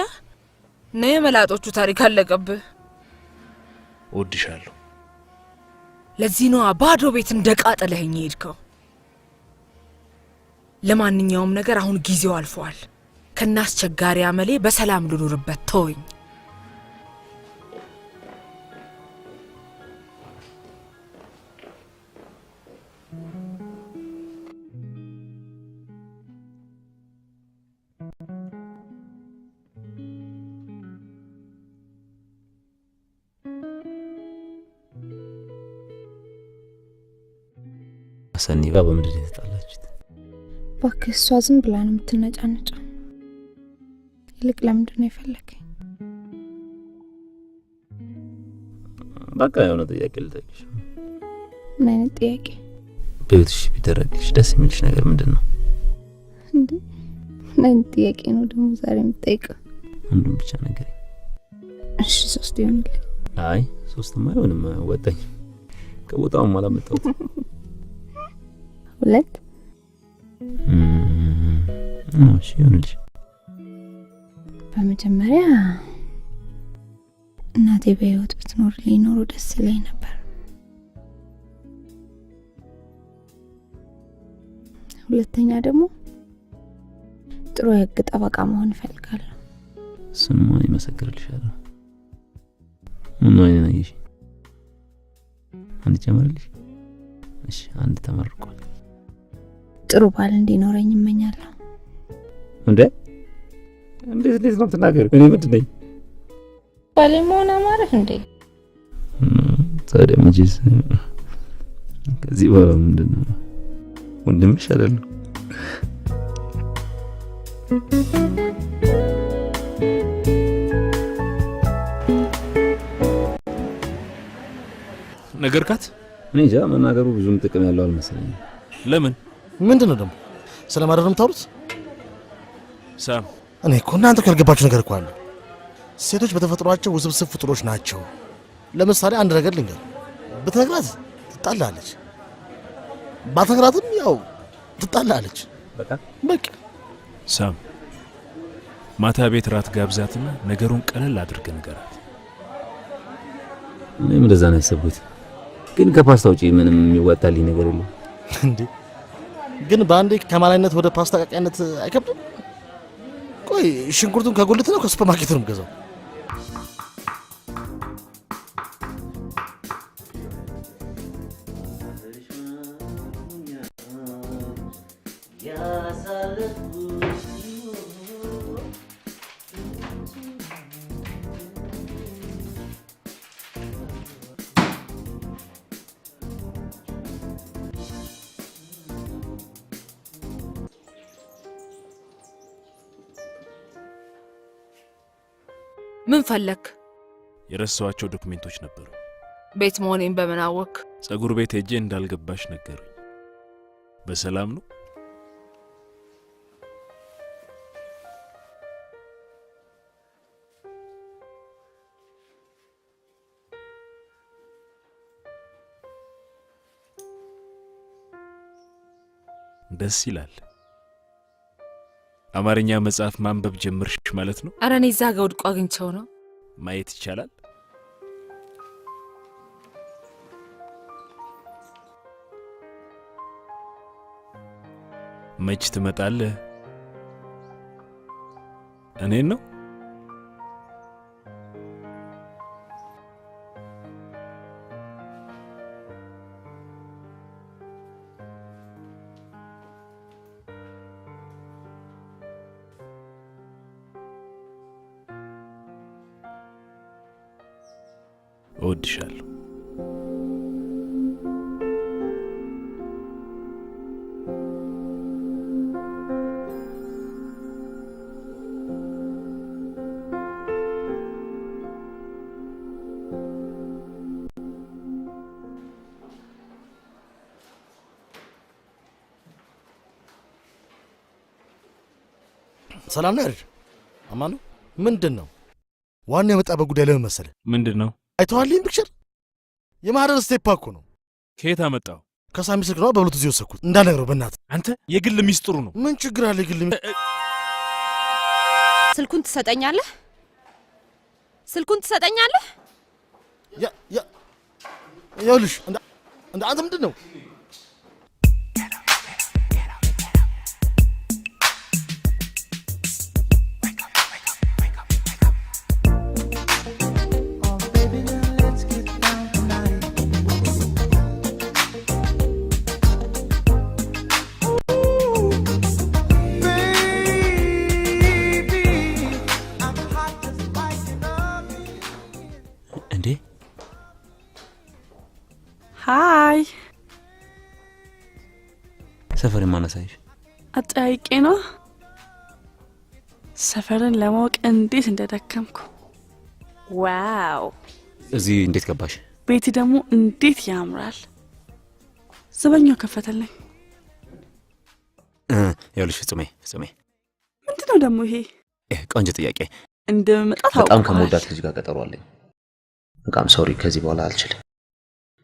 ነው የመላጦቹ ታሪክ አለቀብህ ወድሻለሁ ለዚህ ነው ባዶ ቤት እንደቃጠለኝ ሄድከው ለማንኛውም ነገር አሁን ጊዜው አልፏል ከናስቸጋሪ አመሌ በሰላም ልኑርበት ተወኝ ሰኒ ጋር በምድር የተጣላችሁት ባክህ እሷ ዝም ብላ ነው የምትነጫነጨው ይልቅ ለምንድን ነው የፈለከኝ በቃ የሆነ ጥያቄ ልጠይቅሽ ምን አይነት ጥያቄ በህይወትሽ ቢደረግልሽ ደስ የሚልሽ ነገር ምንድን ነው እንዴ ምን ጥያቄ ነው ደግሞ ዛሬ የምትጠይቀው አንዱን ብቻ ነገር እሺ ሶስት ይሆንልኝ አይ ሶስትማ አይሆንም ወጣኝ ከቦታው ማላመጣሁት ሁለት እሺ ይሁንልሽ በመጀመሪያ እናቴ በህይወት ብትኖር ሊኖር ደስ ይለኝ ነበር ሁለተኛ ደግሞ ጥሩ የህግ ጠበቃ መሆን እፈልጋለሁ ስሙ ይመሰክርልሻል ምን ነው አይነሽ አንድ ጨምርልሽ። እሺ አንድ ተመርቋል። ጥሩ ባል እንዲኖረኝ እመኛለሁ። እንዴት ነው ተናገር? እኔ ምንድን ነኝ? ባል መሆን አማረህ እንዴ? ታዲያ መቼስ ከዚህ በኋላ ምንድን ነው ወንድምሽ አይደለም? ነገርካት? እኔ እንጃ መናገሩ ብዙም ጥቅም ያለው አልመሰለኝም። ለምን? ምንድነው ደግሞ ስለማድረግ ነው የምታወሩት? ሳም እኔ እኮ እናንተ ካልገባችሁ ነገር እኮ አለ። ሴቶች በተፈጥሯቸው ውስብስብ ፍጡሮች ናቸው። ለምሳሌ አንድ ነገር ልንገር፣ ብትነግራት ትጣላለች፣ ባትነግራትም ያው ትጣላለች። በቃ ሳም ማታ ቤት ራት ጋብዛትና ነገሩን ቀለል አድርገህ ንገራት። እኔም እንደዛ ነው ያሰብኩት፣ ግን ከፓስታ ውጪ ምንም የሚወጣልኝ ነገር የለም። እንዴ ግን በአንዴ ከማላይነት ወደ ፓስታ ቃቃይነት አይከብድም? ቆይ ሽንኩርቱን ከጉልት ነው ከሱፐር ማርኬት ነው የምገዛው? ምን ፈለክ? የረሳኋቸው ዶክሜንቶች ነበሩ። ቤት መሆኔን በምን አወቅ? ጸጉር ቤት ሄጄ እንዳልገባሽ ነገሩኝ። በሰላም ነው? ደስ ይላል። አማርኛ መጽሐፍ ማንበብ ጀምርሽ ማለት ነው? አረ እኔ እዛ ጋር ወድቆ አግኝቼው ነው። ማየት ይቻላል? መች ትመጣለህ? እኔን ነው? እወድሻለሁ። ሰላም ነው አይደል? አማኑ ምንድነው? ዋና የመጣበት ጉዳይ ለምን መሰለህ? ምንድነው? አይተዋልኝ ፒክቸር የማህደር ስቴፕ እኮ ነው። ከየት አመጣው? ከሳሚ ስልክ ነው በብሉቱዝ የወሰድኩት። እንዳልነግረው በእናትህ። አንተ የግል ሚስጥሩ ነው። ምን ችግር አለ? የግል ስልኩን ትሰጠኛለህ? ስልኩን ትሰጠኛለህ? ይኸውልሽ አንተ ምንድን ነው? ሃይ ሰፈር ማነሳይሽ አጠያይቄ ነው። ሰፈርን ለማወቅ እንዴት እንደደከምኩ። ዋው! እዚህ እንዴት ገባሽ? ቤት ደግሞ እንዴት ያምራል። ዘበኛው ከፈተልኝ። ይኸውልሽ ፍጹሜ ምንድነው ደግሞ ይሄ? ቆንጆ ጥያቄ። እንደምመጣ ታውቃለህ። በጣም ከመወዳት ልጅ ጋር ቀጠሮ አለኝ። በጣም ሶሪ፣ ከዚህ በኋላ አልችልም።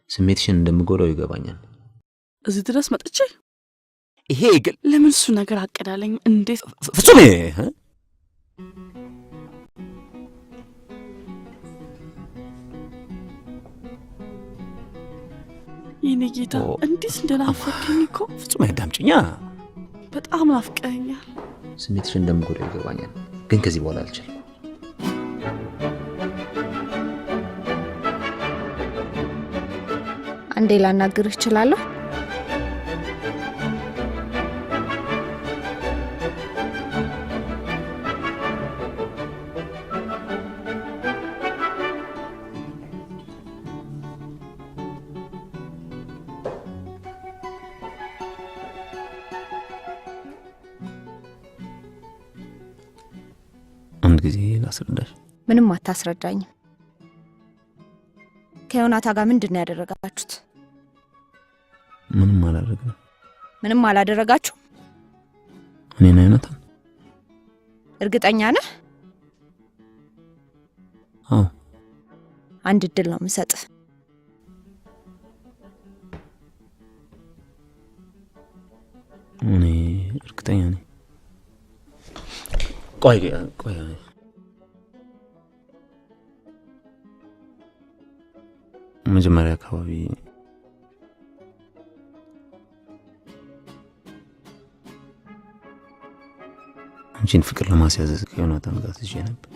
ስሜትሽን እንደምጎዳው ይገባኛል። እዚህ ድረስ መጥቼ ይሄ ግን ለምን እሱ ነገር አቀዳለኝ? እንዴት ፍጹሜ የኔ ጌታ እንዴት እንደናፈቀኝ እኮ። ፍጹሜ አዳምጪኛ። በጣም ናፍቀኛል። ስሜትሽን እንደምጎዳው ይገባኛል፣ ግን ከዚህ በኋላ አልችልም። አንዴ ላናግርህ እችላለሁ? አንድ ጊዜ ላስረዳሽ። ምንም አታስረዳኝም። ከዮናታ ጋር ምንድን ነው ያደረጋችሁት? ምንም አላደረግንም። ምንም አላደረጋችሁ? እኔና ዮናታን? እርግጠኛ ነህ? አዎ። አንድ እድል ነው የምሰጥህ። እኔ እርግጠኛ ነኝ። ቆይ መጀመሪያ አካባቢ አንቺን ፍቅር ለማስያዝ ከዮናታን ጋር ትዤ ነበር።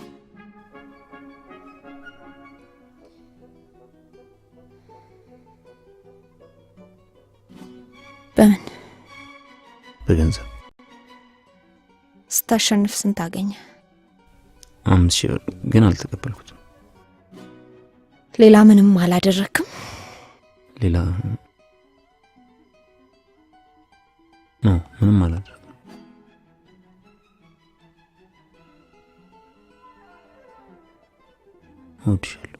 በምን? በገንዘብ። ስታሸንፍ ስንት አገኘ? 5,000 ብር፣ ግን አልተቀበልኩትም። ሌላ ምንም አላደረክም? ሌላ ነው፣ ምንም አላደረኩም። እወድሻለሁ።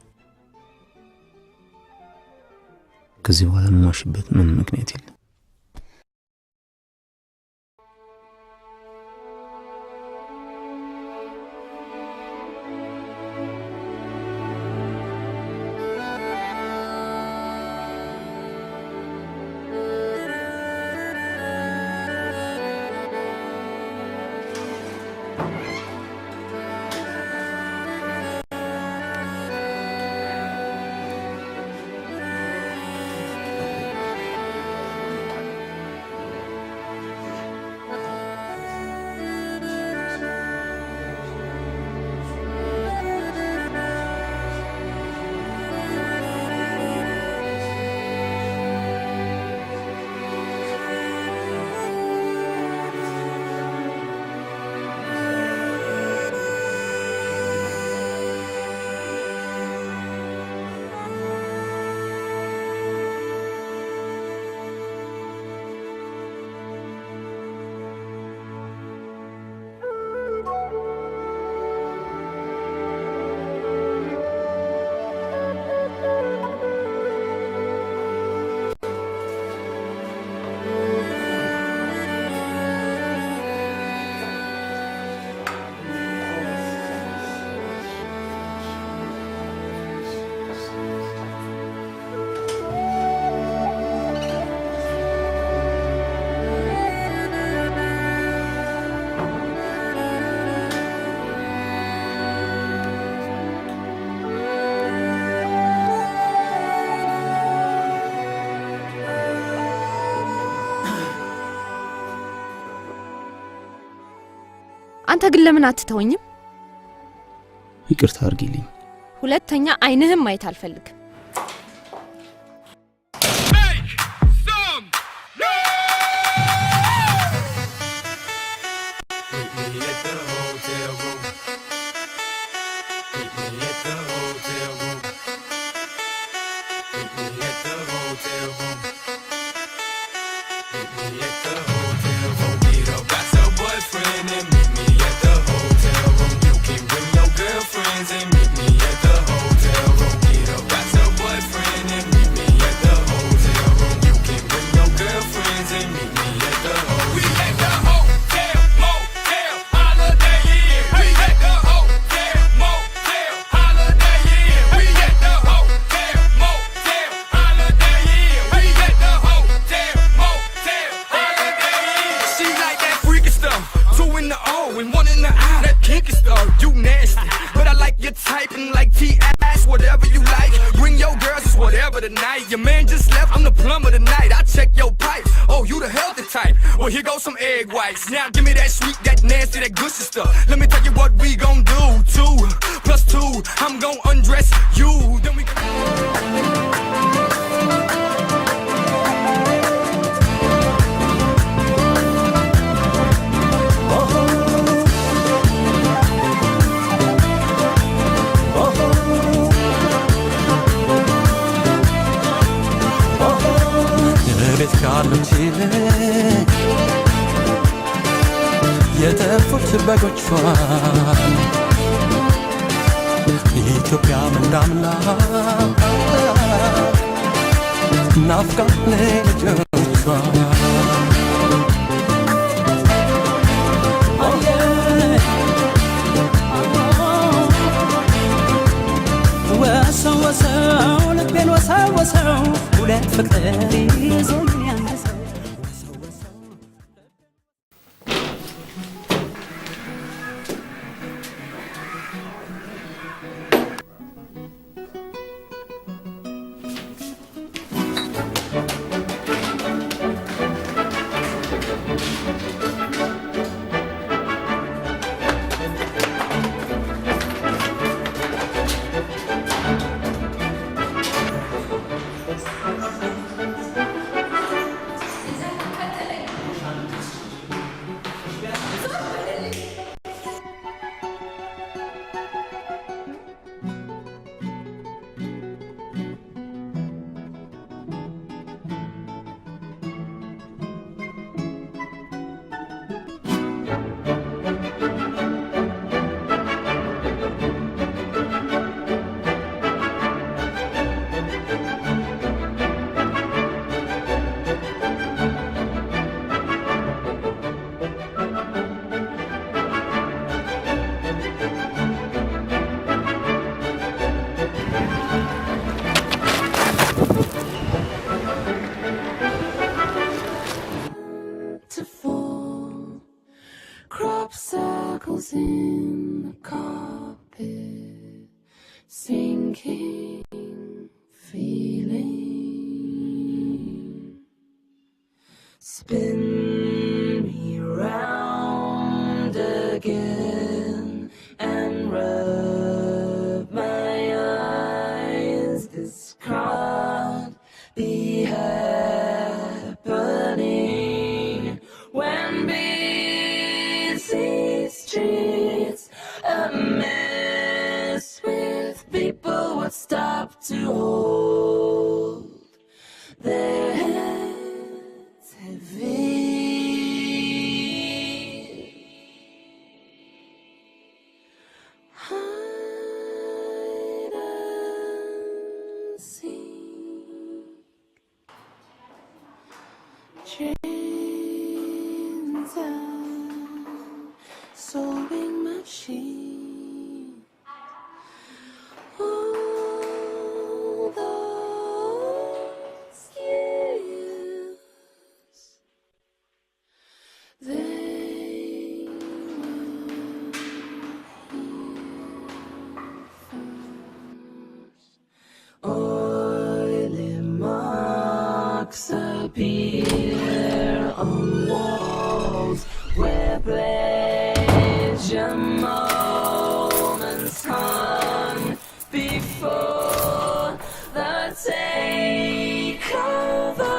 ከዚህ በኋላ የምዋሽበት ምንም ምክንያት የለም። አንተ ግን ለምን አትተውኝም? ይቅርታ አድርጊልኝ። ሁለተኛ አይንህም ማየት አልፈልግም። Your man just left, I'm the plumber tonight. I check your pipes. Oh, you the healthy type. Well, here goes some egg whites. Now give me that sweet, that nasty, that gushy stuff. Let me tell you what we gon' do. 2 + 2, I'm gon' undress you. Then we ቤት ካሉት ይልቅ የጠፉት በጎቿን ኢትዮጵያ ምንዳምላክ ናፍቃ ለልጆቿ ወሰው ወሰው ልቤን ወሰው ወሰው ሁለት ፍቅር ይዞኝ ያንሰው circles in the carpet, sinking feeling. Spin me round again and rub my eyes. This can't be happening when busy streets a mess with people would stop to hold their heads heavy. Hide and seek, chains and sewing machine. All those years, they oily marks appear on walls where pleasure moments hung before the takeover,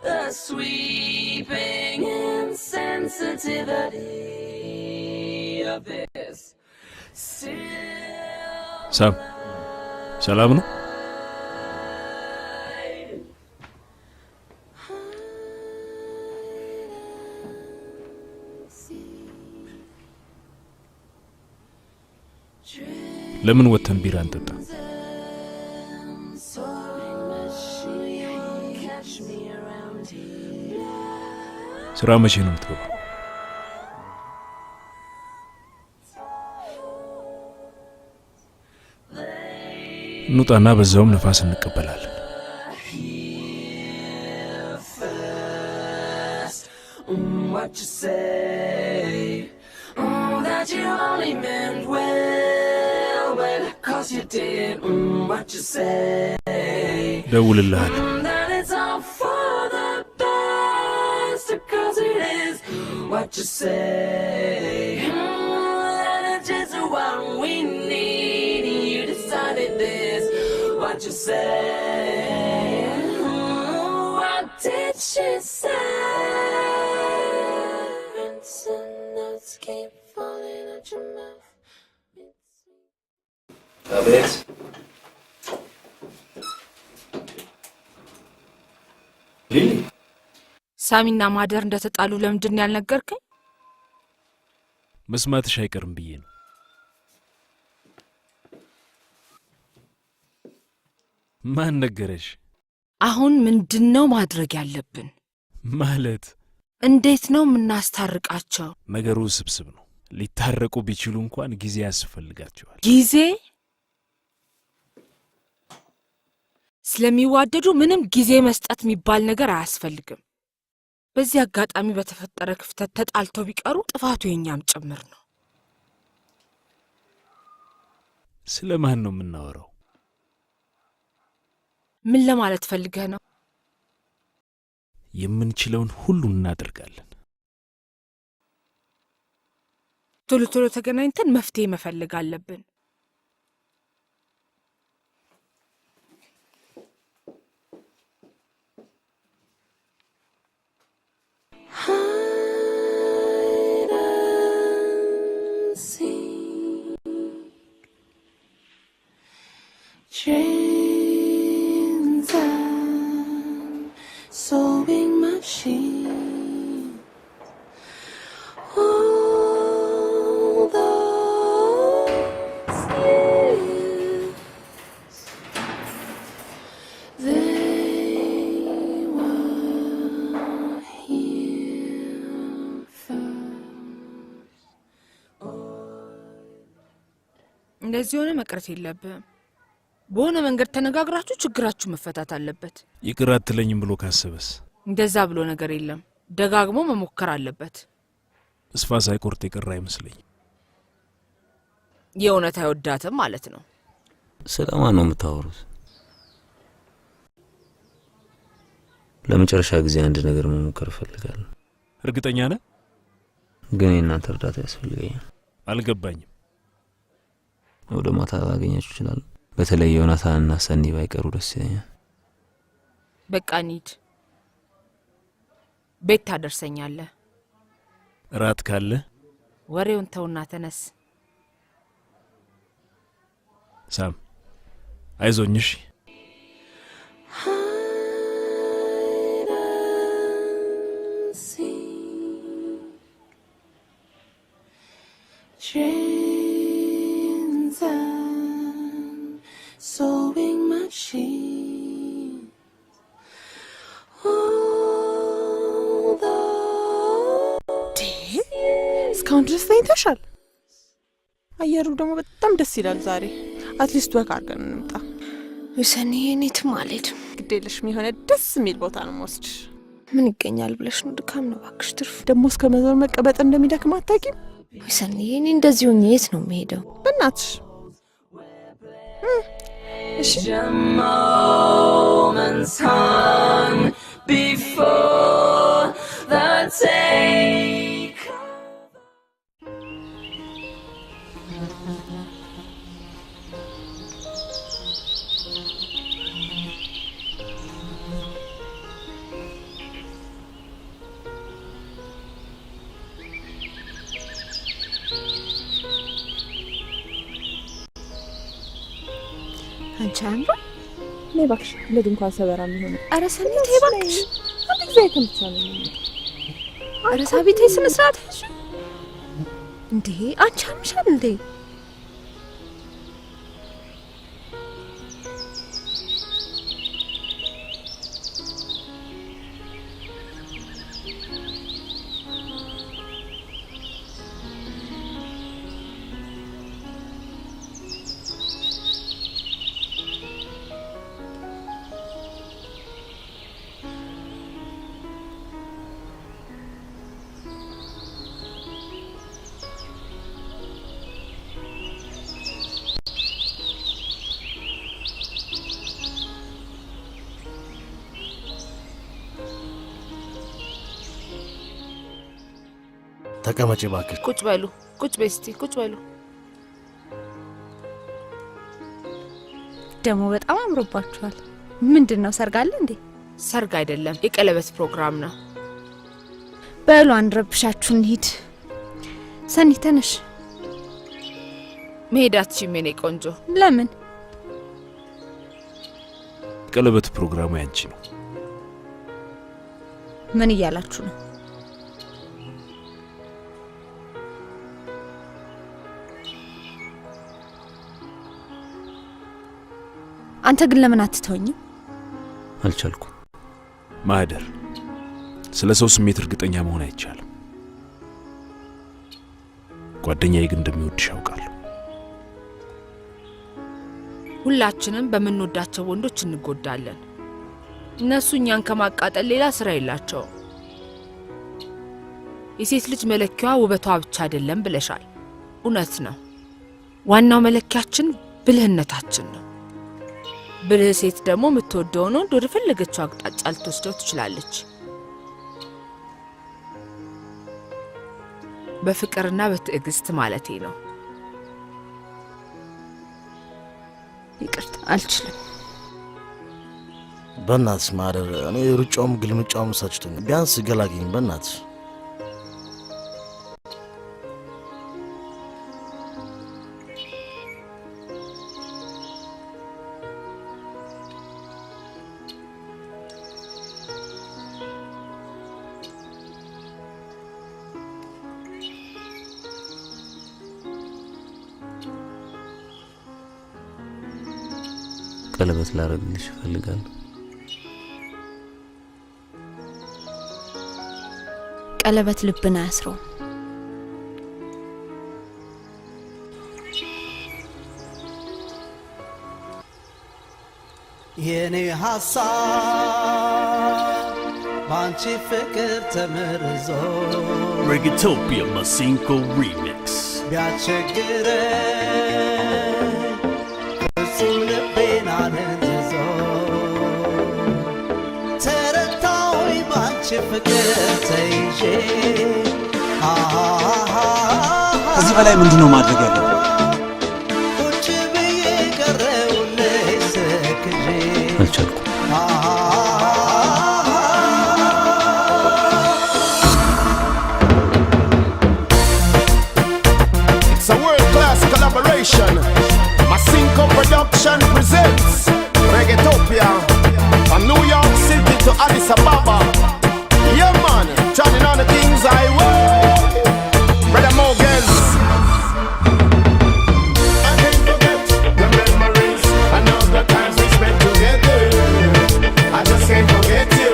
the sweeping insensitivity of this still. ሳም ሰላም ነው? ለምን ወተን ቢራ እንጠጣ? ስራ መቼ ነው የምትገባው? እንውጣና በዛውም ነፋስ እንቀበላለን። What you say? That you only meant well, 'cause you did. What you say? ደውልልሃለሁ። That it's all for the best, 'cause it is. What you say? That it's just what we need. You decided this. What you say? What did she say? Vincent, notes keep falling out your mouth. አቤት ሊሊ፣ ሳሚና ማደር እንደተጣሉ ለምንድን ያልነገርከኝ? መስማትሽ አይቀርም ብዬ ነው። ማን ነገረሽ? አሁን ምንድነው ማድረግ ያለብን? ማለት እንዴት ነው የምናስታርቃቸው? ነገሩ ስብስብ ነው። ሊታረቁ ቢችሉ እንኳን ጊዜ ያስፈልጋቸዋል። ጊዜ? ስለሚዋደዱ ምንም ጊዜ መስጠት የሚባል ነገር አያስፈልግም። በዚህ አጋጣሚ በተፈጠረ ክፍተት ተጣልተው ቢቀሩ ጥፋቱ የኛም ጭምር ነው። ስለማን ነው የምናወራው? ምን ለማለት ፈልገህ ነው? የምንችለውን ሁሉ እናደርጋለን። ቶሎ ቶሎ ተገናኝተን መፍትሄ መፈለግ አለብን። Chains and sewing machine. All those years, they were here first. እንደዚህ ሆነ መቅረት የለብህም። በሆነ መንገድ ተነጋግራችሁ ችግራችሁ መፈታት አለበት። ይቅር አትለኝም ብሎ ካሰበስ? እንደዛ ብሎ ነገር የለም። ደጋግሞ መሞከር አለበት። ተስፋ ሳይቆርጥ ይቀር አይመስለኝ። የእውነት አይወዳትም ማለት ነው። ስለማን ነው የምታወሩት? ለመጨረሻ ጊዜ አንድ ነገር መሞከር እፈልጋለሁ። እርግጠኛ ነህ? ግን የእናንተ እርዳታ ያስፈልገኛል። አልገባኝም። ወደ ማታ ላገኛችሁ ይችላል። በተለይ ዮናታንና ሰኒ ባይቀሩ ደስ ይለኛል። በቃ እንሂድ። ቤት ታደርሰኛለህ። ራት ካለ ወሬውን ተውና ተነስ። ሳም አይዞኝሽ። Chains and sewing machine. All those እስካሁን ድረስ ተኝተሻል? አየሩ ደግሞ በጣም ደስ ይላል ዛሬ። አትሊስት ወክ አድርገን እንምጣ። ወሰኔ የኔትም አልሄድም። ግዴለሽም የሆነ ደስ የሚል ቦታ ነው የምወስድሽ። ምን ይገኛል ብለሽ ነው? ድካም ነው እባክሽ ትርፍ። ደግሞ እስከ መዞር መቀበጥ እንደሚደክም አታውቂም? ወሰኔ እኔ እንደዚህ ሆኜ የት ነው የምሄደው? በእናትሽ moments hung before the take. አንቺ አንዱ እኔ እባክሽ ለድንኳን ሰበራ የሚሆን ኧረ ሰኒ ተይ እባክሽ። አንድ ጊዜ አይተምቻ ነው። ኧረ ሳቢቴ ስነ ስርዓት ያዥ እንዴ! አንቺ አምሻል እንዴ? ተቀመጪ እባክሽ። ቁጭ በሉ፣ ቁጭ በይ እስቲ ቁጭ በሉ። ደግሞ በጣም አምሮባችኋል። ምንድነው ሰርግ አለ እንዴ? ሰርግ አይደለም፣ የቀለበት ፕሮግራም ነው። በሉ አንረብሻችሁ እንሂድ። ሰኒ ተነሽ። መሄዳችሁም የኔ ቆንጆ። ለምን? ቀለበት ፕሮግራሙ ያንቺ ነው። ምን እያላችሁ ነው? አንተ ግን ለምን አትተወኝም? አልቻልኩም። ማህደር፣ ስለ ሰው ስሜት እርግጠኛ መሆን አይቻልም። ጓደኛዬ ግን እንደሚወድሽ ያውቃለሁ። ሁላችንም በምንወዳቸው ወንዶች እንጎዳለን። እነሱ እኛን ከማቃጠል ሌላ ስራ የላቸውም። የሴት ልጅ መለኪያዋ ውበቷ ብቻ አይደለም ብለሻል። እውነት ነው። ዋናው መለኪያችን ብልህነታችን ነው። ብልህ ሴት ደግሞ የምትወደውን ወንድ ወደ ፈለገችው አቅጣጫ ልትወስደው ትችላለች። በፍቅርና በትዕግስት ማለቴ ነው። ይቅርታ፣ አልችልም። በእናትሽ ማህደር፣ እኔ ሩጫውም ግልምጫውም ሰችቶኝ፣ ቢያንስ ገላግኝ በእናትሽ። ቀለበት ላደርግልሽ እፈልጋለሁ። ቀለበት ልብን አያስረውም። የኔ ሀሳብ ባንቺ ፍቅር ተመርዞ Reggaetopia Masinko Remix ቢያስቸግረ ፍጹም ልቤን አደንዝዞ ተረታሁኝ ባንቺ ፍቅር ተይዤ። ከዚህ በላይ ምንድነው ማድረግ ያለብን? ቁጭ ብዬ ቀረሁልሽ ሰክዤ። አልቻልኩም። It's a world-class collaboration. Masinko Production presents Reggaetopia from New York City to Addis Ababa. Yeah man, turning on the King's Highway. Brother Mogels. I can't forget the memories and all the times we spent together. I just can't forget you.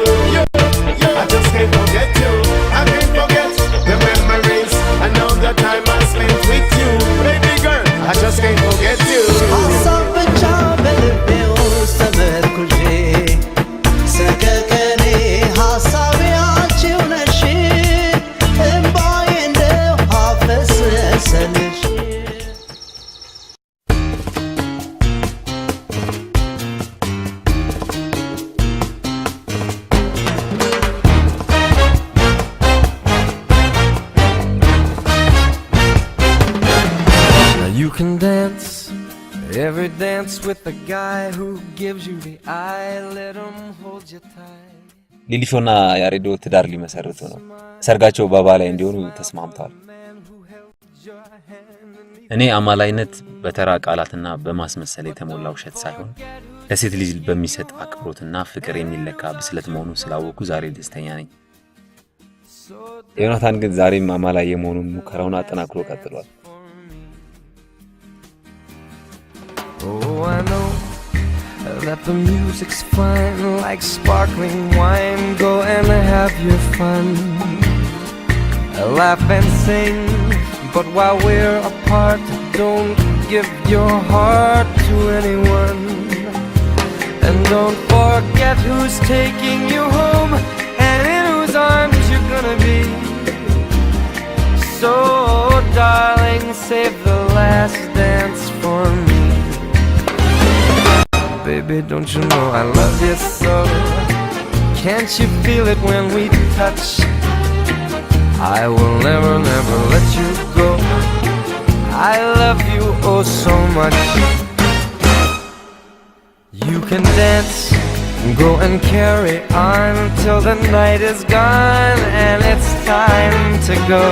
I just can't forget you. I can't forget the memories and all the time I spent with you. Baby girl, I just can't forget you. ሀሳብ ብቻ በልቤ ውስጥ ተመርኩዤ ሰቀቀኔ ሀሳቤ አንቺው ነሽ እምባዬ እንደ ውሃ ፈሰሰልሽ። Now you can dance every dance with the guy who gives you the eye. Let him hold you tight. ሊሊሾና ያሬዶ ትዳር ሊመሰርቱ ነው። ሰርጋቸው ባባ ላይ እንዲሆኑ ተስማምተዋል። እኔ አማላይነት በተራ ቃላትና በማስመሰል የተሞላ ውሸት ሳይሆን ለሴት ልጅ በሚሰጥ አክብሮትና ፍቅር የሚለካ ብስለት መሆኑን ስላወቁ ዛሬ ደስተኛ ነኝ። ዮናታን ግን ዛሬም አማላይ የመሆኑን ሙከራውን አጠናክሮ ቀጥሏል። Oh, I know that the music's fine, like sparkling wine. Go and have your fun, laugh and sing. But while we're apart, don't give your heart to anyone. And don't forget who's taking you home and in whose arms you're gonna be. So, darling, save the last dance for me. Baby, don't you know I love you so? Can't you feel it when we touch? I will never, never let you go. I love you oh so much. You can dance, go and carry on till the night is gone and it's time to go.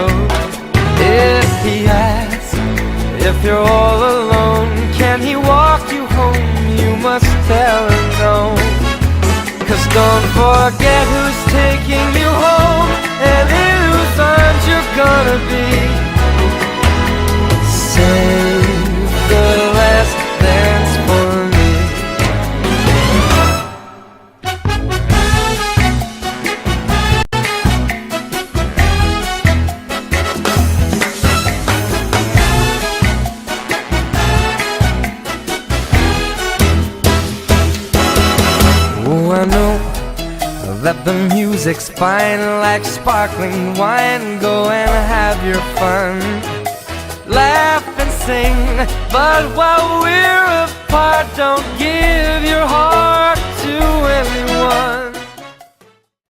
If he asks if you're all alone, can he walk you home? You must tell him no. 'Cause don't forget who's taking you home and in whose arms you're gonna be. Save the last dance for me. Oh, I know that the music's fine like sparkling wine. Go and have your fun, laugh and sing. But while we're apart, don't give your heart to anyone.